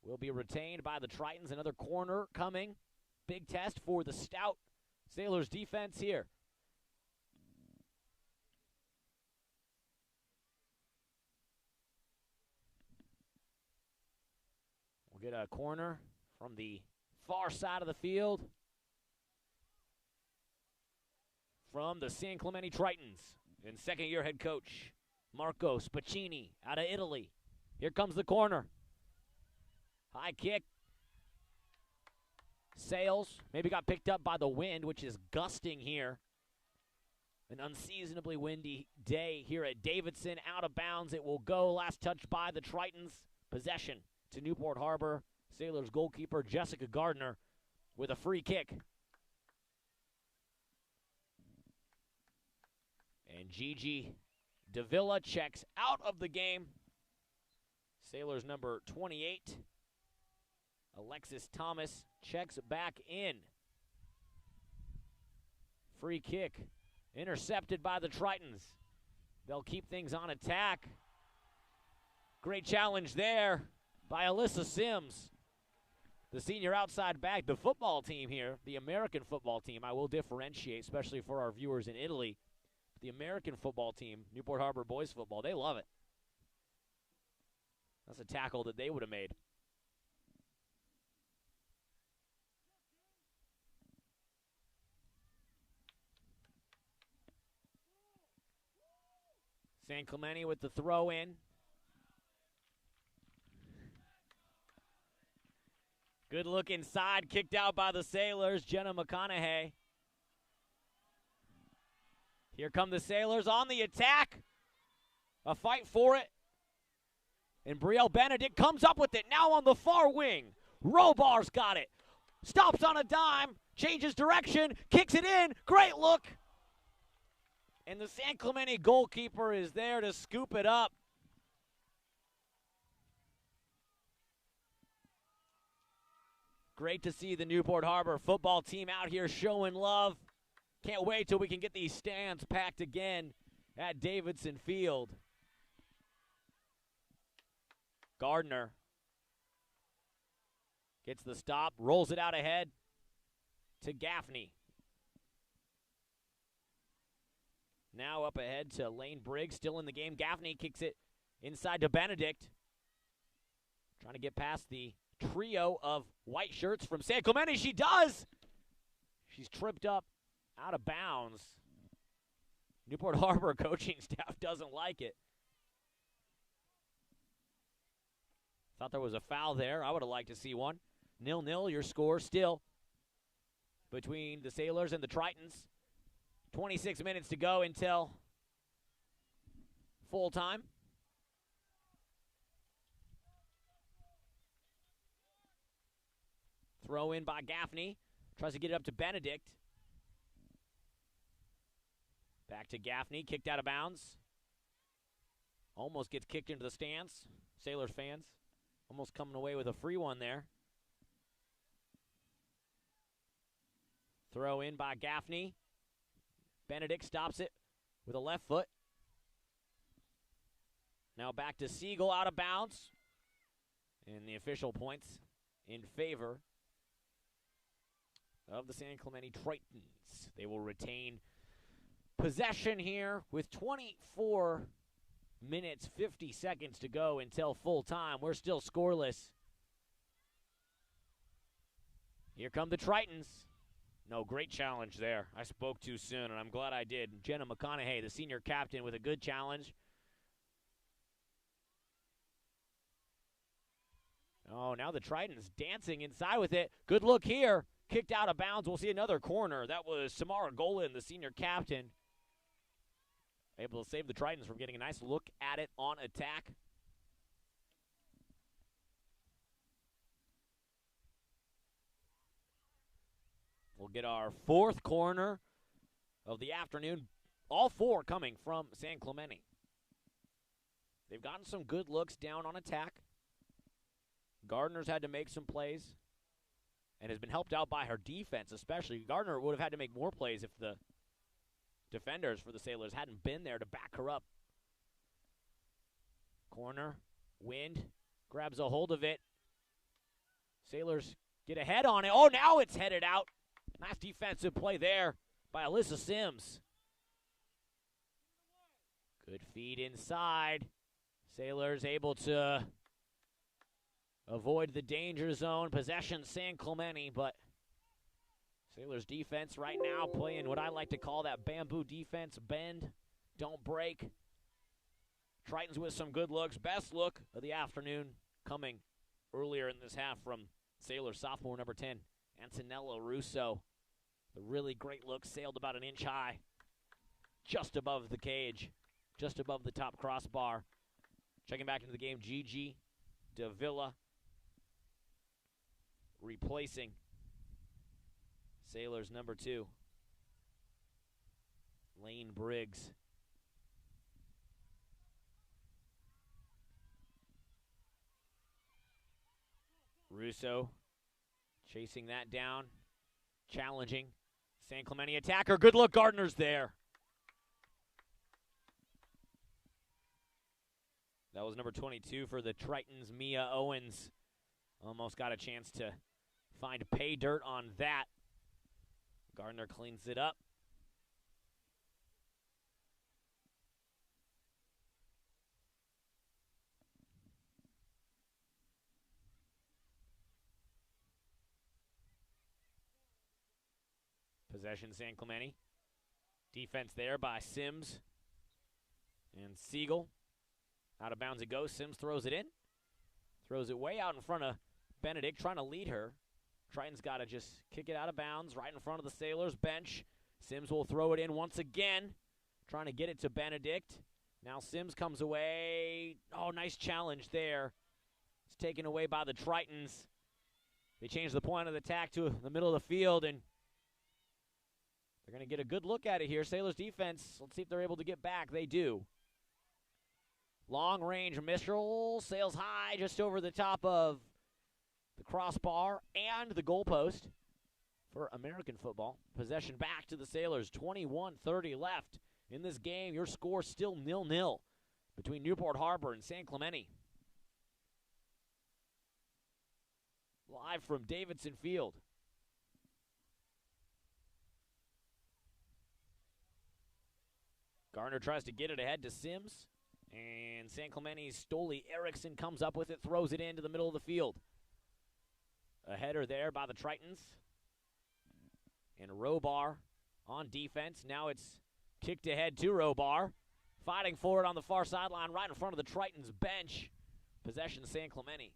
Speaker 1: will be retained by the Tritons. Another corner coming. Big test for the stout Sailors defense here. We'll get a corner from the far side of the field from the San Clemente Tritons and second-year head coach Marco Spaccini out of Italy. Here comes the corner. High kick. Sails maybe got picked up by the wind, which is gusting here. An unseasonably windy day here at Davidson. Out of bounds it will go. Last touch by the Tritons. Possession to Newport Harbor. Sailors goalkeeper Jessica Gardner with a free kick. And Gigi Davila checks out of the game. Sailors number 28. Alexis Thomas checks back in. Free kick intercepted by the Tritons. They'll keep things on attack. Great challenge there by Alyssa Sims, the senior outside back. The football team here, the American football team, I will differentiate, especially for our viewers in Italy. The American football team, Newport Harbor boys football, they love it. That's a tackle that they would have made. San Clemente with the throw in. Good look inside, kicked out by the Sailors, Jenna McConaughey. Here come the Sailors on the attack. A fight for it. And Brielle Benedict comes up with it now on the far wing. Robar's got it. Stops on a dime, changes direction, kicks it in. Great look. And the San Clemente goalkeeper is there to scoop it up. Great to see the Newport Harbor football team out here showing love. Can't wait till we can get these stands packed again at Davidson Field. Gardner gets the stop, rolls it out ahead to Gaffney. Now up ahead to Lane Briggs, still in the game. Gaffney kicks it inside to Benedict. Trying to get past the trio of white shirts from San Clemente. She does! She's tripped up out of bounds. Newport Harbor coaching staff doesn't like it. Thought there was a foul there. I would have liked to see one. 0-0, your score still between the Sailors and the Tritons. 26 minutes to go until full time. Throw in by Gaffney. Tries to get it up to Benedict. Back to Gaffney. Kicked out of bounds. Almost gets kicked into the stands. Sailors fans almost coming away with a free one there. Throw in by Gaffney. Benedict stops it with a left foot. Now back to Siegel, out of bounds. And the official points in favor of the San Clemente Tritons. They will retain possession here with 24 minutes, 50 seconds to go until full time. We're still scoreless. Here come the Tritons. No, great challenge there. I spoke too soon, and I'm glad I did. Jenna McConaughey, the senior captain, with a good challenge. Oh, now the Tritons dancing inside with it. Good look here. Kicked out of bounds. We'll see another corner. That was Samara Golan, the senior captain. Able to save the Tritons from getting a nice look at it on attack. We'll get our fourth corner of the afternoon. All four coming from San Clemente. They've gotten some good looks down on attack. Gardner's had to make some plays and has been helped out by her defense, especially. Gardner would have had to make more plays if the defenders for the Sailors hadn't been there to back her up. Corner, Wind grabs a hold of it. Sailors get ahead on it. Oh, now it's headed out. Nice defensive play there by Alyssa Sims. Good feed inside. Sailors able to avoid the danger zone. Possession San Clemente, but Sailors defense right now playing what I like to call that bamboo defense. Bend, don't break. Tritons with some good looks. Best look of the afternoon coming earlier in this half from Sailors sophomore number 10, Antonella Russo. The really great look sailed about an inch high, just above the cage, just above the top crossbar. Checking back into the game, Gigi Davila replacing Sailors number 2, Lane Briggs. Russo chasing that down, challenging San Clemente attacker. Good look, Gardner's there. That was number 22 for the Tritons, Mia Owens. Almost got a chance to find pay dirt on that. Gardner cleans it up. Possession San Clemente. Defense there by Sims and Siegel. Out of bounds it goes. Sims throws it in. Throws it way out in front of Benedict, trying to lead her. Triton's got to just kick it out of bounds right in front of the Sailors bench. Sims will throw it in once again, trying to get it to Benedict. Now Sims comes away. Oh, nice challenge there. It's taken away by the Tritons. They change the point of the attack to the middle of the field, and they're going to get a good look at it here. Sailors defense, let's see if they're able to get back. They do. Long range missile sails high just over the top of the crossbar and the goalpost for American football. Possession back to the Sailors. 21:30 left in this game. Your score still 0-0 between Newport Harbor and San Clemente. live from Davidson Field. Garner tries to get it ahead to Sims. And San Clemente's Stoli Erickson comes up with it, throws it into the middle of the field. A header there by the Tritons. And Robar on defense. Now it's kicked ahead to Robar. Fighting for it on the far sideline right in front of the Tritons bench. Possession San Clemente.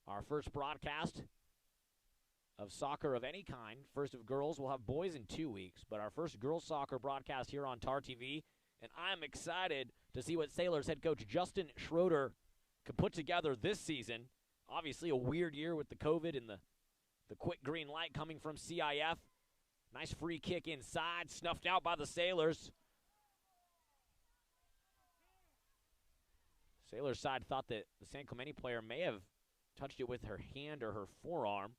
Speaker 1: Our first broadcast of soccer of any kind. First of girls. We'll have boys in 2 weeks, but our first girls soccer broadcast here on TarTV, and I'm excited to see what Sailors head coach Justin Schroeder can put together this season. Obviously a weird year with the COVID and the quick green light coming from CIF. Nice free kick inside, snuffed out by the Sailors. Sailors side thought that the San Clemente player may have touched it with her hand or her forearm.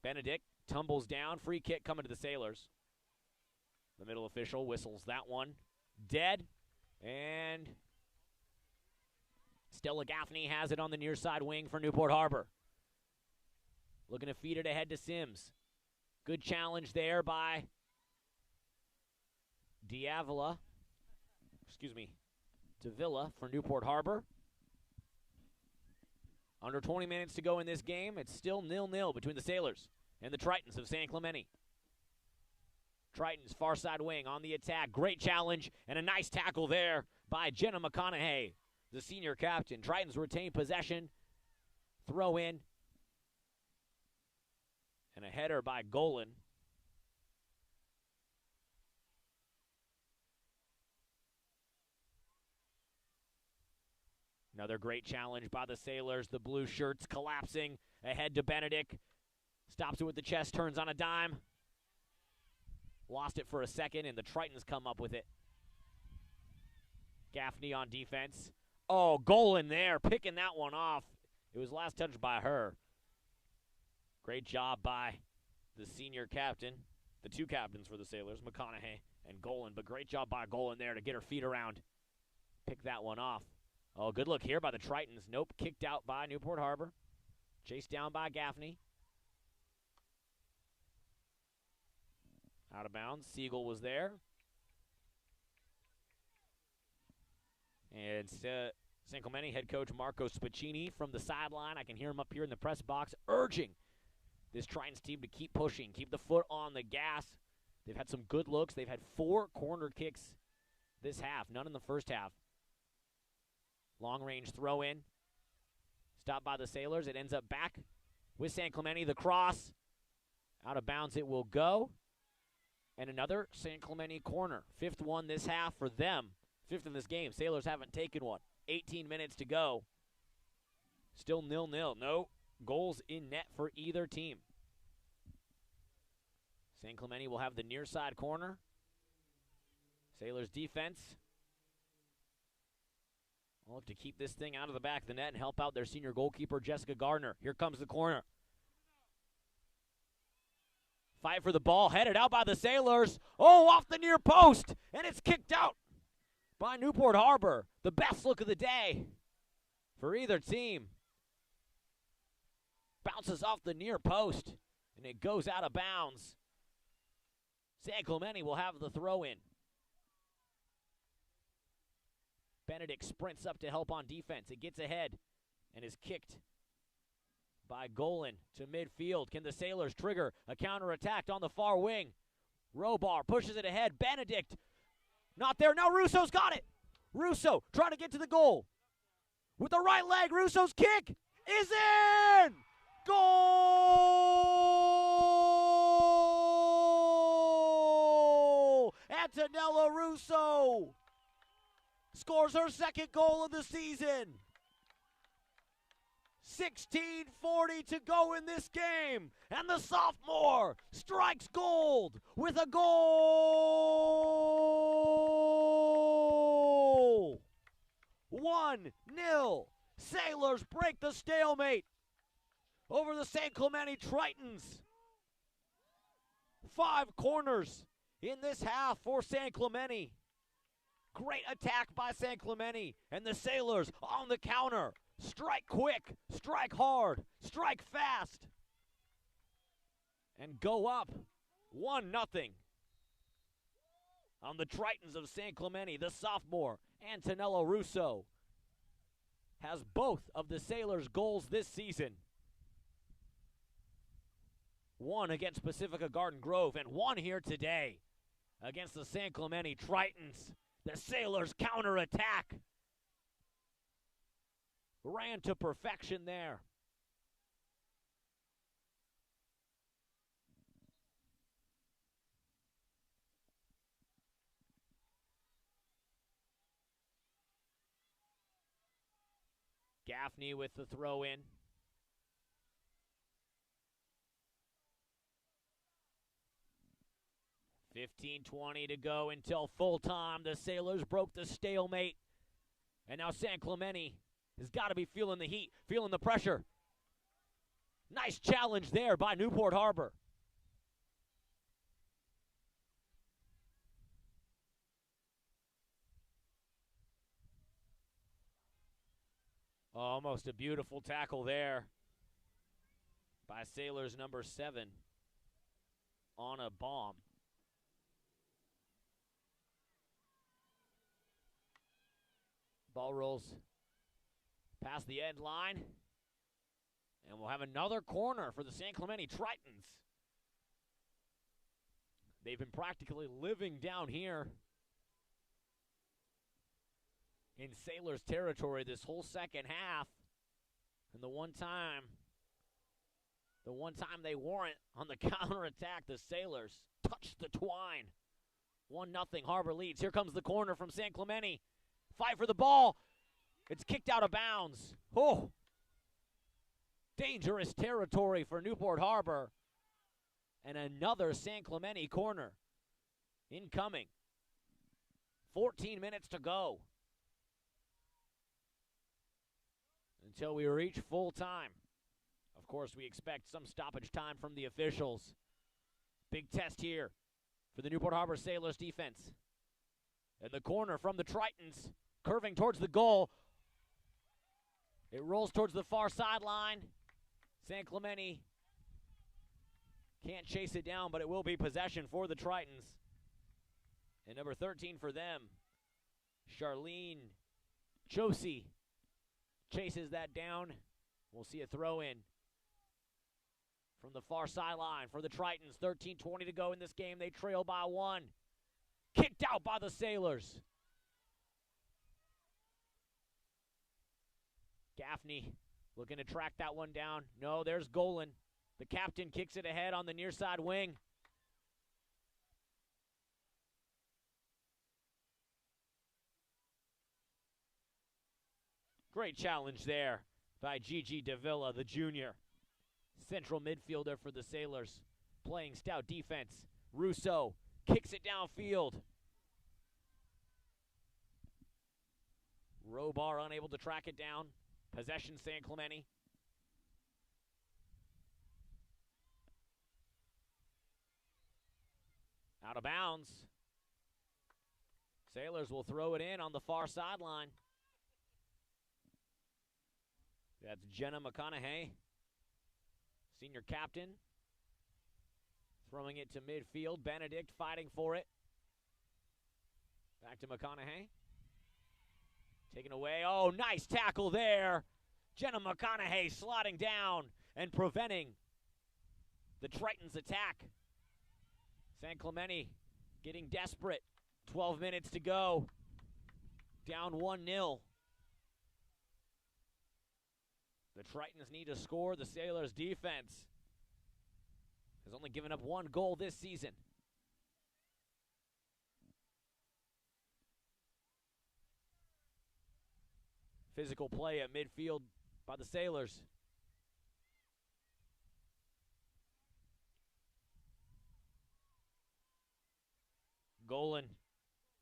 Speaker 1: Benedict tumbles down. Free kick coming to the Sailors. The middle official whistles that one dead. And Stella Gaffney has it on the near side wing for Newport Harbor. Looking to feed it ahead to Sims. Good challenge there by Davila for Newport Harbor. Under 20 minutes to go in this game. It's still 0-0 between the Sailors and the Tritons of San Clemente. Tritons far side wing on the attack. Great challenge and a nice tackle there by Jenna McConaughey, the senior captain. Tritons retain possession. Throw in. And a header by Golan. Another great challenge by the Sailors. The blue shirts collapsing. Ahead to Benedict. Stops it with the chest, turns on a dime. Lost it for a second, and the Tritons come up with it. Gaffney on defense. Oh, Golan there, picking that one off. It was last touched by her. Great job by the senior captain. The two captains for the Sailors, McConaughey and Golan. But great job by Golan there to get her feet around. Pick that one off. Oh, good look here by the Tritons. Nope, kicked out by Newport Harbor. Chased down by Gaffney. Out of bounds. Siegel was there. And San Clemente head coach Marco Spaccini from the sideline. I can hear him up here in the press box urging this Tritons team to keep pushing, keep the foot on the gas. They've had some good looks. They've had 4 corner kicks this half, none in the first half. Long-range throw-in. Stopped by the Sailors. It ends up back with San Clemente. The cross. Out of bounds it will go. And another San Clemente corner. 5th one this half for them. 5th in this game. Sailors haven't taken one. 18 minutes to go. Still 0-0. No goals in net for either team. San Clemente will have the near side corner. Sailors defense. We'll look to keep this thing out of the back of the net and help out their senior goalkeeper, Jessica Gardner. Here comes the corner. Fight for the ball, headed out by the Sailors. Oh, off the near post, and it's kicked out by Newport Harbor. The best look of the day for either team. Bounces off the near post, and it goes out of bounds. San Clemente will have the throw-in. Benedict sprints up to help on defense. It gets ahead and is kicked by Golan to midfield. Can the Sailors trigger a counterattack on the far wing? Robar pushes it ahead. Benedict not there. Now Russo's got it. Russo trying to get to the goal. With the right leg, Russo's kick is in! Goal! Antonella Russo scores her 2nd goal of the season. 16:40 to go in this game, and the sophomore strikes gold with a goal. 1-0. Sailors break the stalemate over the San Clemente Tritons. 5 corners in this half for San Clemente. Great attack by San Clemente, and the Sailors on the counter. Strike quick, strike hard, strike fast, and go up 1-0 on the Tritons of San Clemente. The sophomore, Antonello Russo, has both of the Sailors' goals this season. One against Pacifica Garden Grove, and one here today against the San Clemente Tritons. The Sailors counterattack. Ran to perfection there. Gaffney with the throw in. $15:20 to go until full time. The Sailors broke the stalemate. And now San Clemente has got to be feeling the heat, feeling the pressure. Nice challenge there by Newport Harbor. Almost a beautiful tackle there by Sailors number 7 on a bomb. Ball rolls past the end line, and we'll have another corner for the San Clemente Tritons. They've been practically living down here in Sailors territory this whole second half, and the one time they weren't on the counterattack, the Sailors touched the twine. 1-0 Harbor leads. Here comes the corner from San Clemente. Fight for the ball. It's kicked out of bounds. Oh, dangerous territory for Newport Harbor. And another San Clemente corner incoming. 14 minutes to go until we reach full time. Of course, we expect some stoppage time from the officials. Big test here for the Newport Harbor Sailors defense. And the corner from the Tritons, curving towards the goal. It rolls towards the far sideline. San Clemente can't chase it down, but it will be possession for the Tritons. And number 13 for them, Charlene Josie, chases that down. We'll see a throw in from the far sideline for the Tritons. 13:20 to go in this game. They trail by 1. Kicked out by the Sailors. Gaffney looking to track that one down. No, there's Golan. The captain kicks it ahead on the near side wing. Great challenge there by Gigi Davila, the junior. Central midfielder for the Sailors, playing stout defense. Russo kicks it downfield. Robar unable to track it down. Possession San Clemente. Out of bounds. Sailors will throw it in on the far sideline. That's Jenna McConaughey, senior captain, throwing it to midfield. Benedict fighting for it. Back to McConaughey. Taken away. Oh, nice tackle there. Jenna McConaughey sliding down and preventing the Tritons' attack. San Clemente getting desperate. 12 minutes to go. Down 1-0. The Tritons need to score. The Sailors' defense has only given up 1 goal this season. Physical play at midfield by the Sailors. Golan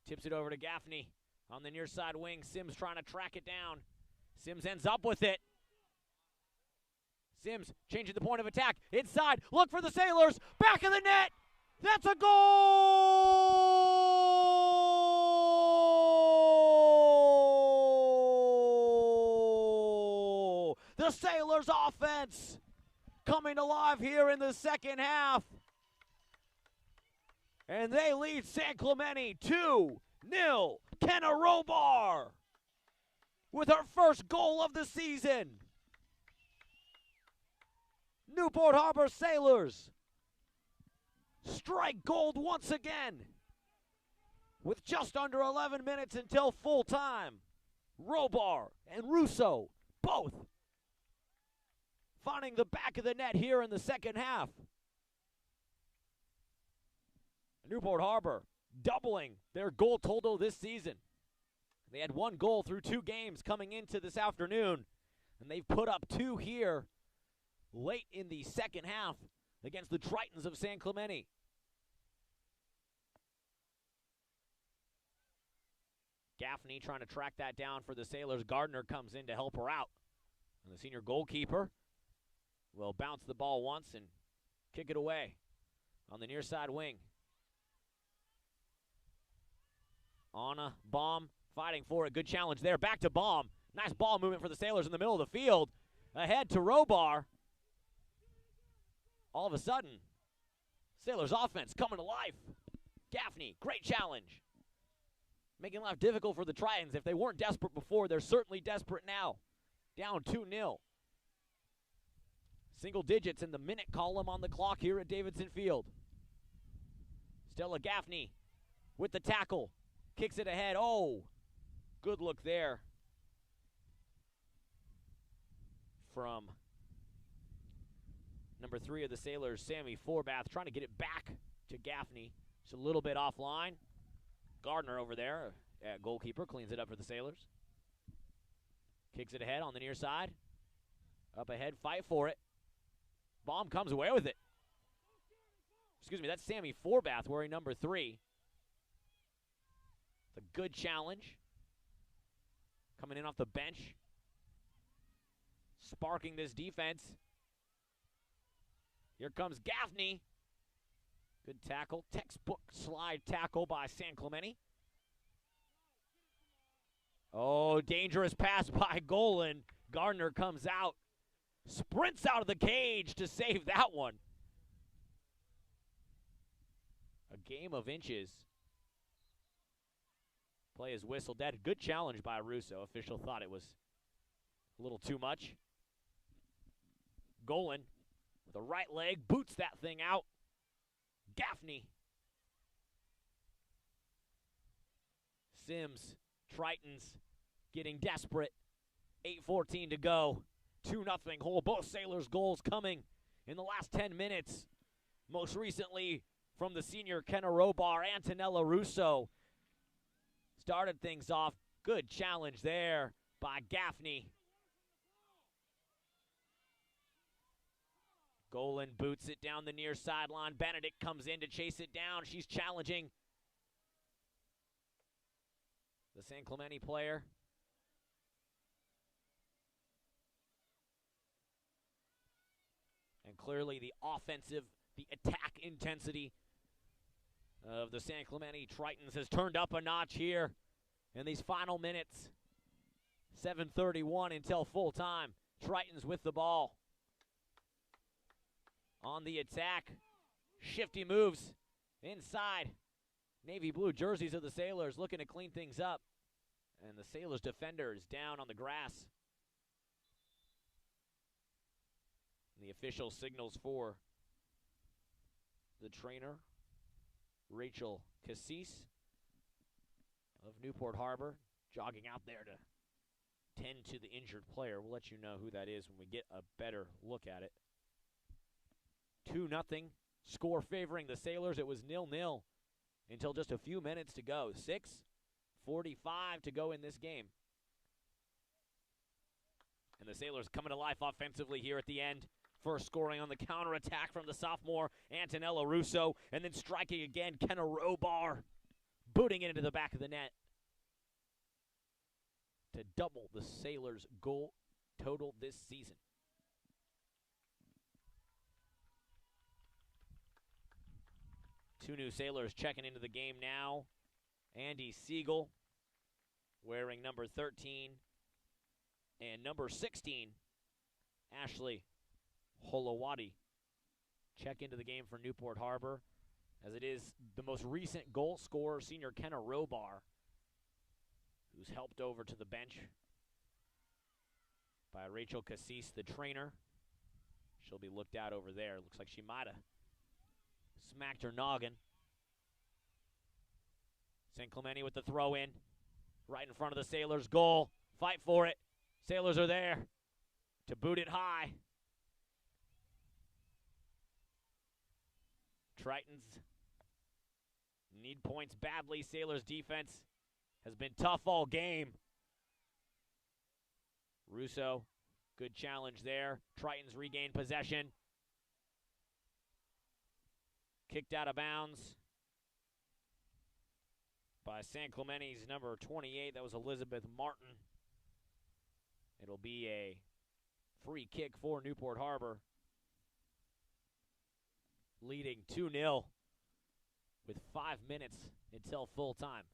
Speaker 1: tips it over to Gaffney on the near side wing. Sims trying to track it down. Sims ends up with it. Sims changing the point of attack. Inside. Look for the Sailors. Back of the net. That's a goal! The Sailors offense coming alive here in the second half. And they lead San Clemente 2-0. Kenna Robar with her first goal of the season. Newport Harbor Sailors strike gold once again with just under 11 minutes until full time. Robar and Russo both finding the back of the net here in the second half. Newport Harbor doubling their goal total this season. They had 1 goal through 2 games coming into this afternoon, and they've put up 2 here late in the second half against the Tritons of San Clemente. Gaffney trying to track that down for the Sailors. Gardner comes in to help her out. And the senior goalkeeper will bounce the ball once and kick it away on the near side wing. Anna Baum fighting for a good challenge there. Back to Baum. Nice ball movement for the Sailors in the middle of the field. Ahead to Robar. All of a sudden, Sailors offense coming to life. Gaffney, great challenge. Making life difficult for the Tritons. If they weren't desperate before, they're certainly desperate now. Down 2-0. Single digits in the minute column on the clock here at Davidson Field. Stella Gaffney with the tackle. Kicks it ahead. Oh, good look there from number 3 of the Sailors, Sammy Forbath, trying to get it back to Gaffney. Just a little bit offline. Gardner over there, goalkeeper, cleans it up for the Sailors. Kicks it ahead on the near side. Up ahead, fight for it. Baum comes away with it. Excuse me, that's Sammy Forbath wearing number 3. It's a good challenge. Coming in off the bench. Sparking this defense. Here comes Gaffney. Good tackle. Textbook slide tackle by San Clemente. Oh, dangerous pass by Golan. Gardner comes out. Sprints out of the cage to save that one. A game of inches. Play is whistled dead. Good challenge by Russo. Official thought it was a little too much. Golan with a right leg boots that thing out. Gaffney. Sims, Tritons getting desperate. 8:14 to go. 2-0 hole. Both Sailors goals coming in the last 10 minutes. Most recently from the senior Kenna Robar. Antonella Russo started things off. Good challenge there by Gaffney. Golan boots it down the near sideline. Benedict comes in to chase it down. She's challenging the San Clemente player. And clearly the offensive, the attack intensity of the San Clemente Tritons has turned up a notch here in these final minutes. 7:31 until full time. Tritons with the ball. On the attack. Shifty moves inside. Navy blue jerseys of the Sailors looking to clean things up. And the Sailors defender is down on the grass. And the official signals for the trainer, Rachel Cassis of Newport Harbor, jogging out there to tend to the injured player. We'll let you know who that is when we get a better look at it. 2-0 score favoring the Sailors. It was 0-0 until just a few minutes to go. 6:45 to go in this game. And the Sailors coming to life offensively here at the end. First scoring on the counterattack from the sophomore Antonella Russo, and then striking again Kenna Robar, booting it into the back of the net to double the Sailors' goal total this season. Two new Sailors checking into the game now. Andy Siegel wearing number 13 and number 16, Ashley Holowati. Check into the game for Newport Harbor, as it is the most recent goal scorer, senior Kenna Robar, who's helped over to the bench by Rachel Cassis, the trainer. She'll be looked at over there. Looks like she might have smacked her noggin. St. Clemente with the throw in, right in front of the Sailors' goal. Fight for it. Sailors are there to boot it high. Tritons need points badly. Sailors' defense has been tough all game. Russo, good challenge there. Tritons regain possession. Kicked out of bounds by San Clemente's number 28. That was Elizabeth Martin. It'll be a free kick for Newport Harbor, leading 2-0 with 5 minutes until full time.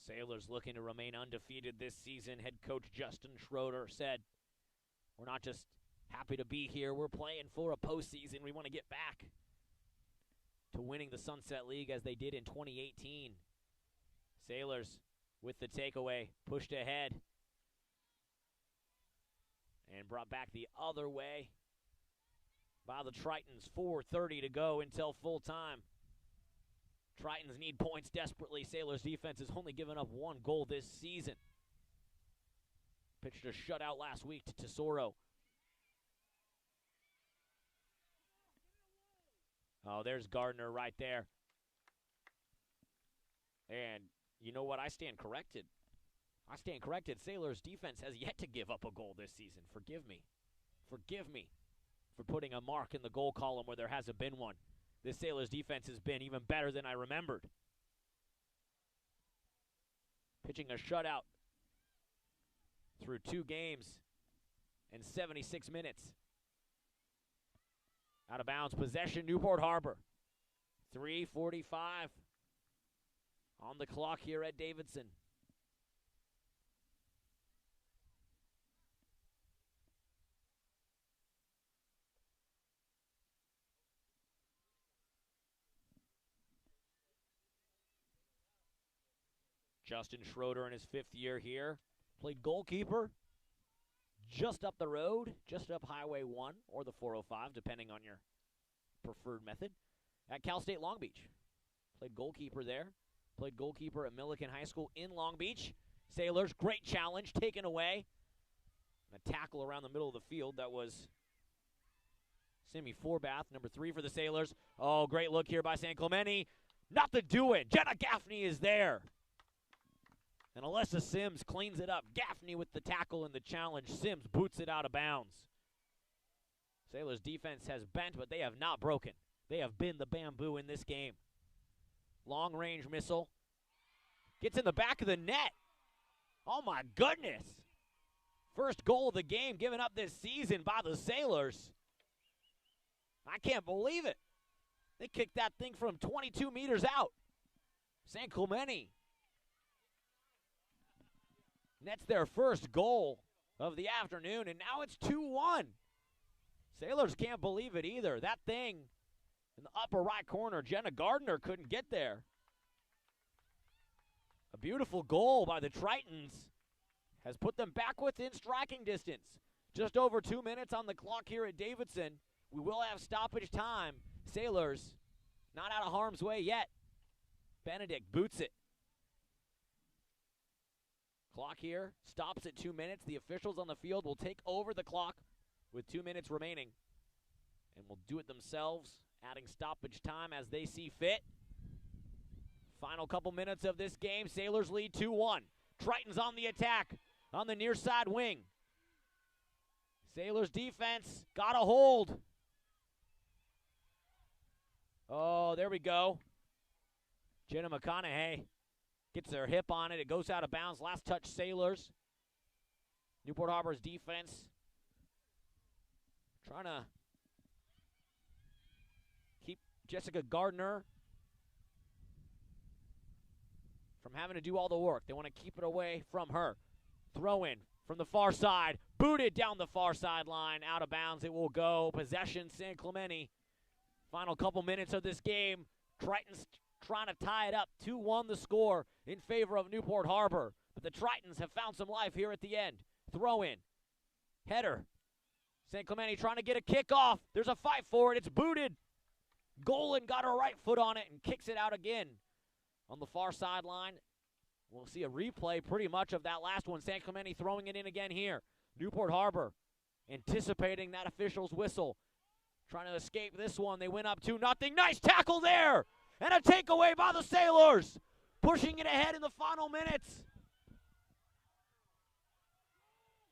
Speaker 1: Sailors looking to remain undefeated this season. Head coach Justin Schroeder said, "We're not just happy to be here. We're playing for a postseason. We want to get back to winning the Sunset League as they did in 2018. Sailors with the takeaway, pushed ahead and brought back the other way by the Tritons. 4:30 to go until full time. Tritons need points desperately. Sailors defense has only given up 1 goal this season. Pitched a shutout last week to Tesoro. Oh, there's Gardner right there. And you know what? I stand corrected. Sailors defense has yet to give up a goal this season. Forgive me for putting a mark in the goal column where there hasn't been one. This Sailors defense has been even better than I remembered. Pitching a shutout through 2 games and 76 minutes. Out of bounds, possession, Newport Harbor. 3:45 on the clock here at Davidson. Justin Schroeder in his 5th year here. Played goalkeeper just up the road, just up Highway 1 or the 405, depending on your preferred method, at Cal State Long Beach. Played goalkeeper there. Played goalkeeper at Millikan High School in Long Beach. Sailors, great challenge, taken away. A tackle around the middle of the field. That was Simi Forbath, number 3 for the Sailors. Oh, great look here by San Clemente. Not to do it. Jenna Gaffney is there. And Alessa Sims cleans it up. Gaffney with the tackle and the challenge. Sims boots it out of bounds. Sailors defense has bent, but they have not broken. They have been the bamboo in this game. Long-range missile. Gets in the back of the net. Oh, my goodness. First goal of the game given up this season by the Sailors. I can't believe it. They kicked that thing from 22 meters out. San Clemente nets their first goal of the afternoon, and now it's 2-1. Sailors can't believe it either. That thing in the upper right corner, Jenna Gardner couldn't get there. A beautiful goal by the Tritons has put them back within striking distance. Just over 2 minutes on the clock here at Davidson. We will have stoppage time. Sailors not out of harm's way yet. Benedict boots it. Clock here stops at 2 minutes. The officials on the field will take over the clock with 2 minutes remaining and will do it themselves, adding stoppage time as they see fit. Final couple minutes of this game. Sailors lead 2-1. Tritons on the attack on the near side wing. Sailors defense got a hold. Oh, there we go. Jenna McConaughey gets their hip on it. It goes out of bounds. Last touch, Sailors. Newport Harbor's defense Trying to keep Jessica Gardner from having to do all the work. They want to keep it away from her. Throw in from the far side. Booted down the far sideline. Out of bounds it will go. Possession San Clemente. Final couple minutes of this game. Tritons trying to tie it up. 2-1 the score in favor of Newport Harbor. But the Tritons have found some life here at the end. Throw in. Header. San Clemente trying to get a kickoff. There's a fight for it. It's booted. Golan got her right foot on it and kicks it out again on the far sideline. We'll see a replay pretty much of that last one. San Clemente throwing it in again here. Newport Harbor anticipating that official's whistle. Trying to escape this one. They went up 2-0. Nice tackle there. And a takeaway by the Sailors. Pushing it ahead in the final minutes.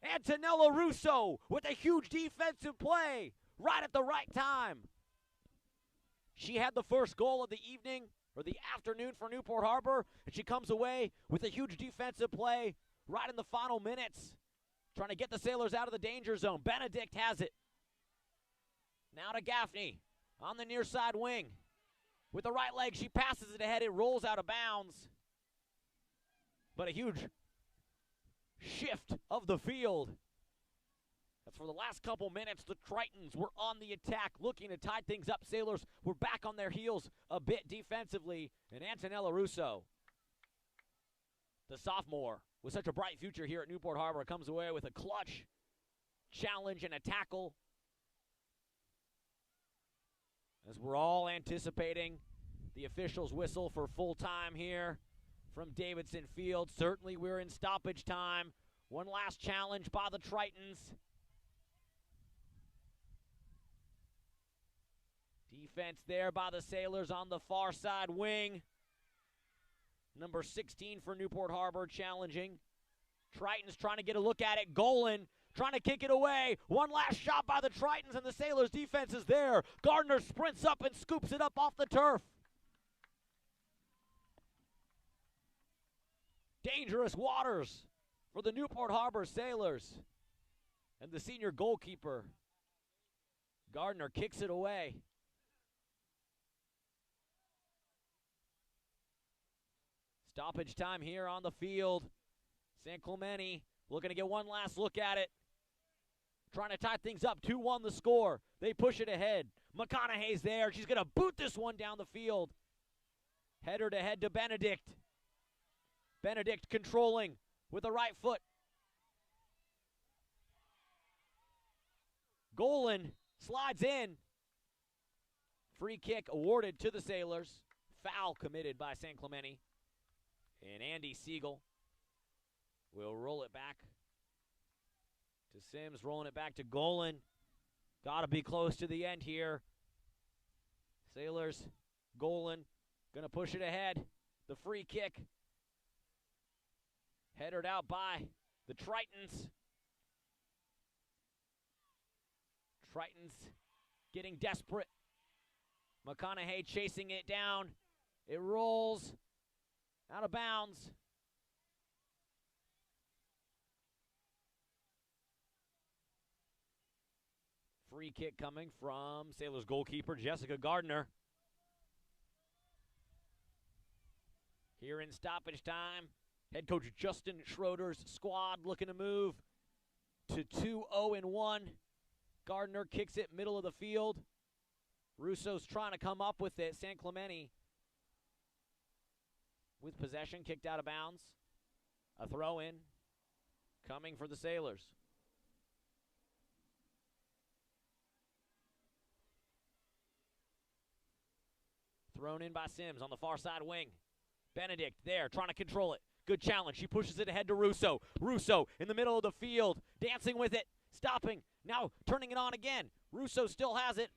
Speaker 1: Antonella Russo with a huge defensive play right at the right time. She had the first goal of the evening or the afternoon for Newport Harbor, and she comes away with a huge defensive play right in the final minutes, trying to get the Sailors out of the danger zone. Benedict has it. Now to Gaffney on the near side wing. With the right leg, she passes it ahead. It rolls out of bounds. But a huge shift of the field. As for the last couple minutes, the Tritons were on the attack, looking to tie things up. Sailors were back on their heels a bit defensively. And Antonella Russo, the sophomore, with such a bright future here at Newport Harbor, comes away with a clutch challenge and a tackle. As we're all anticipating the official's whistle for full time here from Davidson Field. Certainly we're in stoppage time. One last challenge by the Tritons. Defense there by the Sailors on the far side wing. Number 16 for Newport Harbor challenging. Tritons trying to get a look at it. Golan trying to kick it away. One last shot by the Tritons, and the Sailors' defense is there. Gardner sprints up and scoops it up off the turf. Dangerous waters for the Newport Harbor Sailors. And the senior goalkeeper, Gardner, kicks it away. Stoppage time here on the field. San Clemente looking to get one last look at it. Trying to tie things up. 2-1 the score. They push it ahead. McConaughey's there. She's going to boot this one down the field. Header to head to Benedict. Benedict controlling with the right foot. Golan slides in. Free kick awarded to the Sailors. Foul committed by San Clemente. And Andy Siegel will roll it back to Sims, rolling it back to Golan. Got to be close to the end here. Sailors, Golan, going to push it ahead. The free kick. Headed out by the Tritons. Tritons getting desperate. McConaughey chasing it down. It rolls out of bounds. Free kick coming from Sailors goalkeeper Jessica Gardner. Here in stoppage time, head coach Justin Schroeder's squad looking to move to 2-0-1. Gardner kicks it middle of the field. Russo's trying to come up with it. San Clemente with possession, kicked out of bounds. A throw in coming for the Sailors. Thrown in by Sims on the far side wing. Benedict there trying to control it. Good challenge. She pushes it ahead to Russo. Russo in the middle of the field, dancing with it, stopping. Now turning it on again. Russo still has it.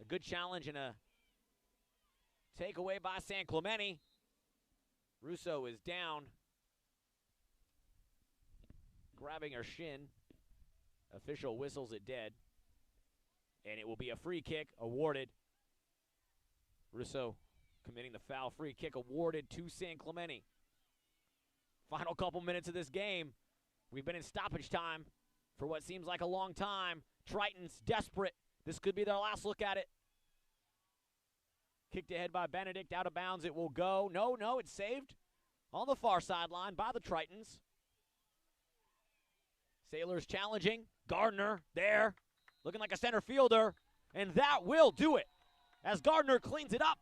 Speaker 1: A good challenge and a takeaway by San Clemente. Russo is down, grabbing her shin. Official whistles it dead. And it will be a free kick awarded. Russo committing the foul. Free kick awarded to San Clemente. Final couple minutes of this game. We've been in stoppage time for what seems like a long time. Tritons desperate. This could be their last look at it. Kicked ahead by Benedict, out of bounds. It will go. No, it's saved on the far sideline by the Tritons. Sailors challenging. Gardner there, looking like a center fielder, and that will do it. As Gardner cleans it up,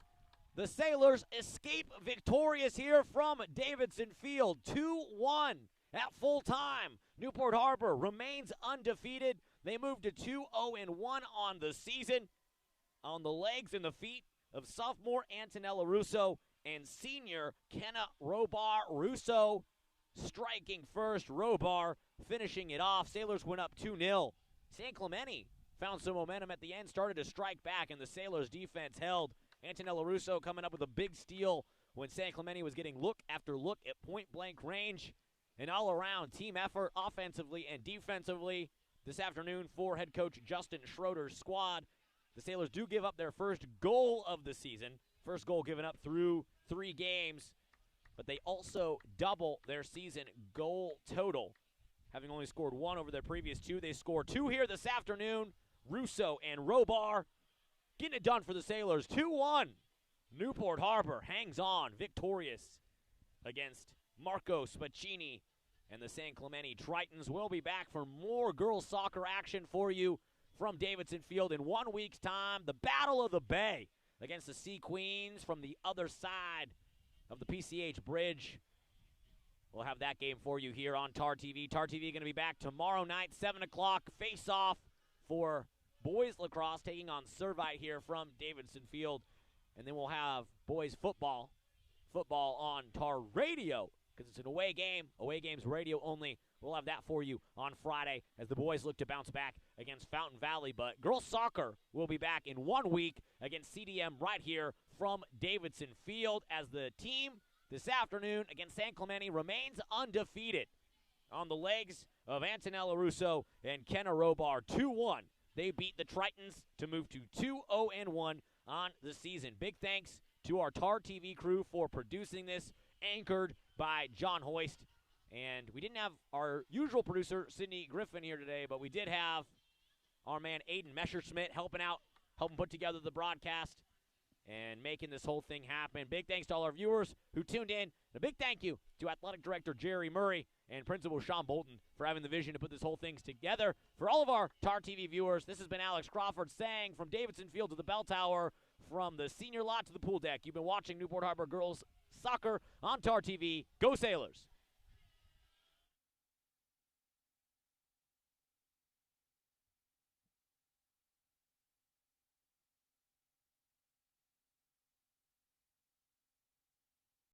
Speaker 1: the Sailors escape victorious here from Davidson Field. 2-1 at full time. Newport Harbor remains undefeated. They move to 2-0-1 on the season, on the legs and the feet of sophomore Antonella Russo and senior Kenna Robar. Russo striking first, Robar finishing it off. Sailors went up 2-0. San Clemente found some momentum at the end, started to strike back, and the Sailors defense held. Antonella Russo coming up with a big steal when San Clemente was getting look after look at point-blank range. An all-around team effort offensively and defensively this afternoon for head coach Justin Schroeder's squad. The Sailors do give up their first goal of the season, first goal given up through 3 games, but they also double their season goal total. Having only scored 1 over their previous 2, they score 2 here this afternoon. Russo and Robar getting it done for the Sailors. 2-1. Newport Harbor hangs on, victorious against Marco Spaccini and the San Clemente Tritons. We'll be back for more girls soccer action for you from Davidson Field in 1 week's time. The Battle of the Bay against the Sea Queens from the other side of the PCH Bridge. We'll have that game for you here on TarTV. TarTV going to be back tomorrow night, 7 o'clock, face-off for boys lacrosse taking on Servite here from Davidson Field. And then we'll have boys football on Tar Radio because it's an away game. Away games radio only. We'll have that for you on Friday as the boys look to bounce back against Fountain Valley. But girls soccer will be back in 1 week against CDM right here from Davidson Field as the team this afternoon against San Clemente remains undefeated on the legs of Antonella Russo and Kenna Robar. 2-1. They beat the Tritons to move to 2-0-1 on the season. Big thanks to our TarTV crew for producing this, anchored by John Hoist. And we didn't have our usual producer, Sydney Griffin, here today, but we did have our man Aiden Messerschmidt helping put together the broadcast and making this whole thing happen. Big thanks to all our viewers who tuned in. And a big thank you to Athletic Director Jerry Murray and Principal Sean Bolton for having the vision to put this whole thing together. For all of our TarTV viewers, this has been Alex Crawford saying from Davidson Field to the Bell Tower, from the senior lot to the pool deck, you've been watching Newport Harbor Girls Soccer on TarTV. Go Sailors!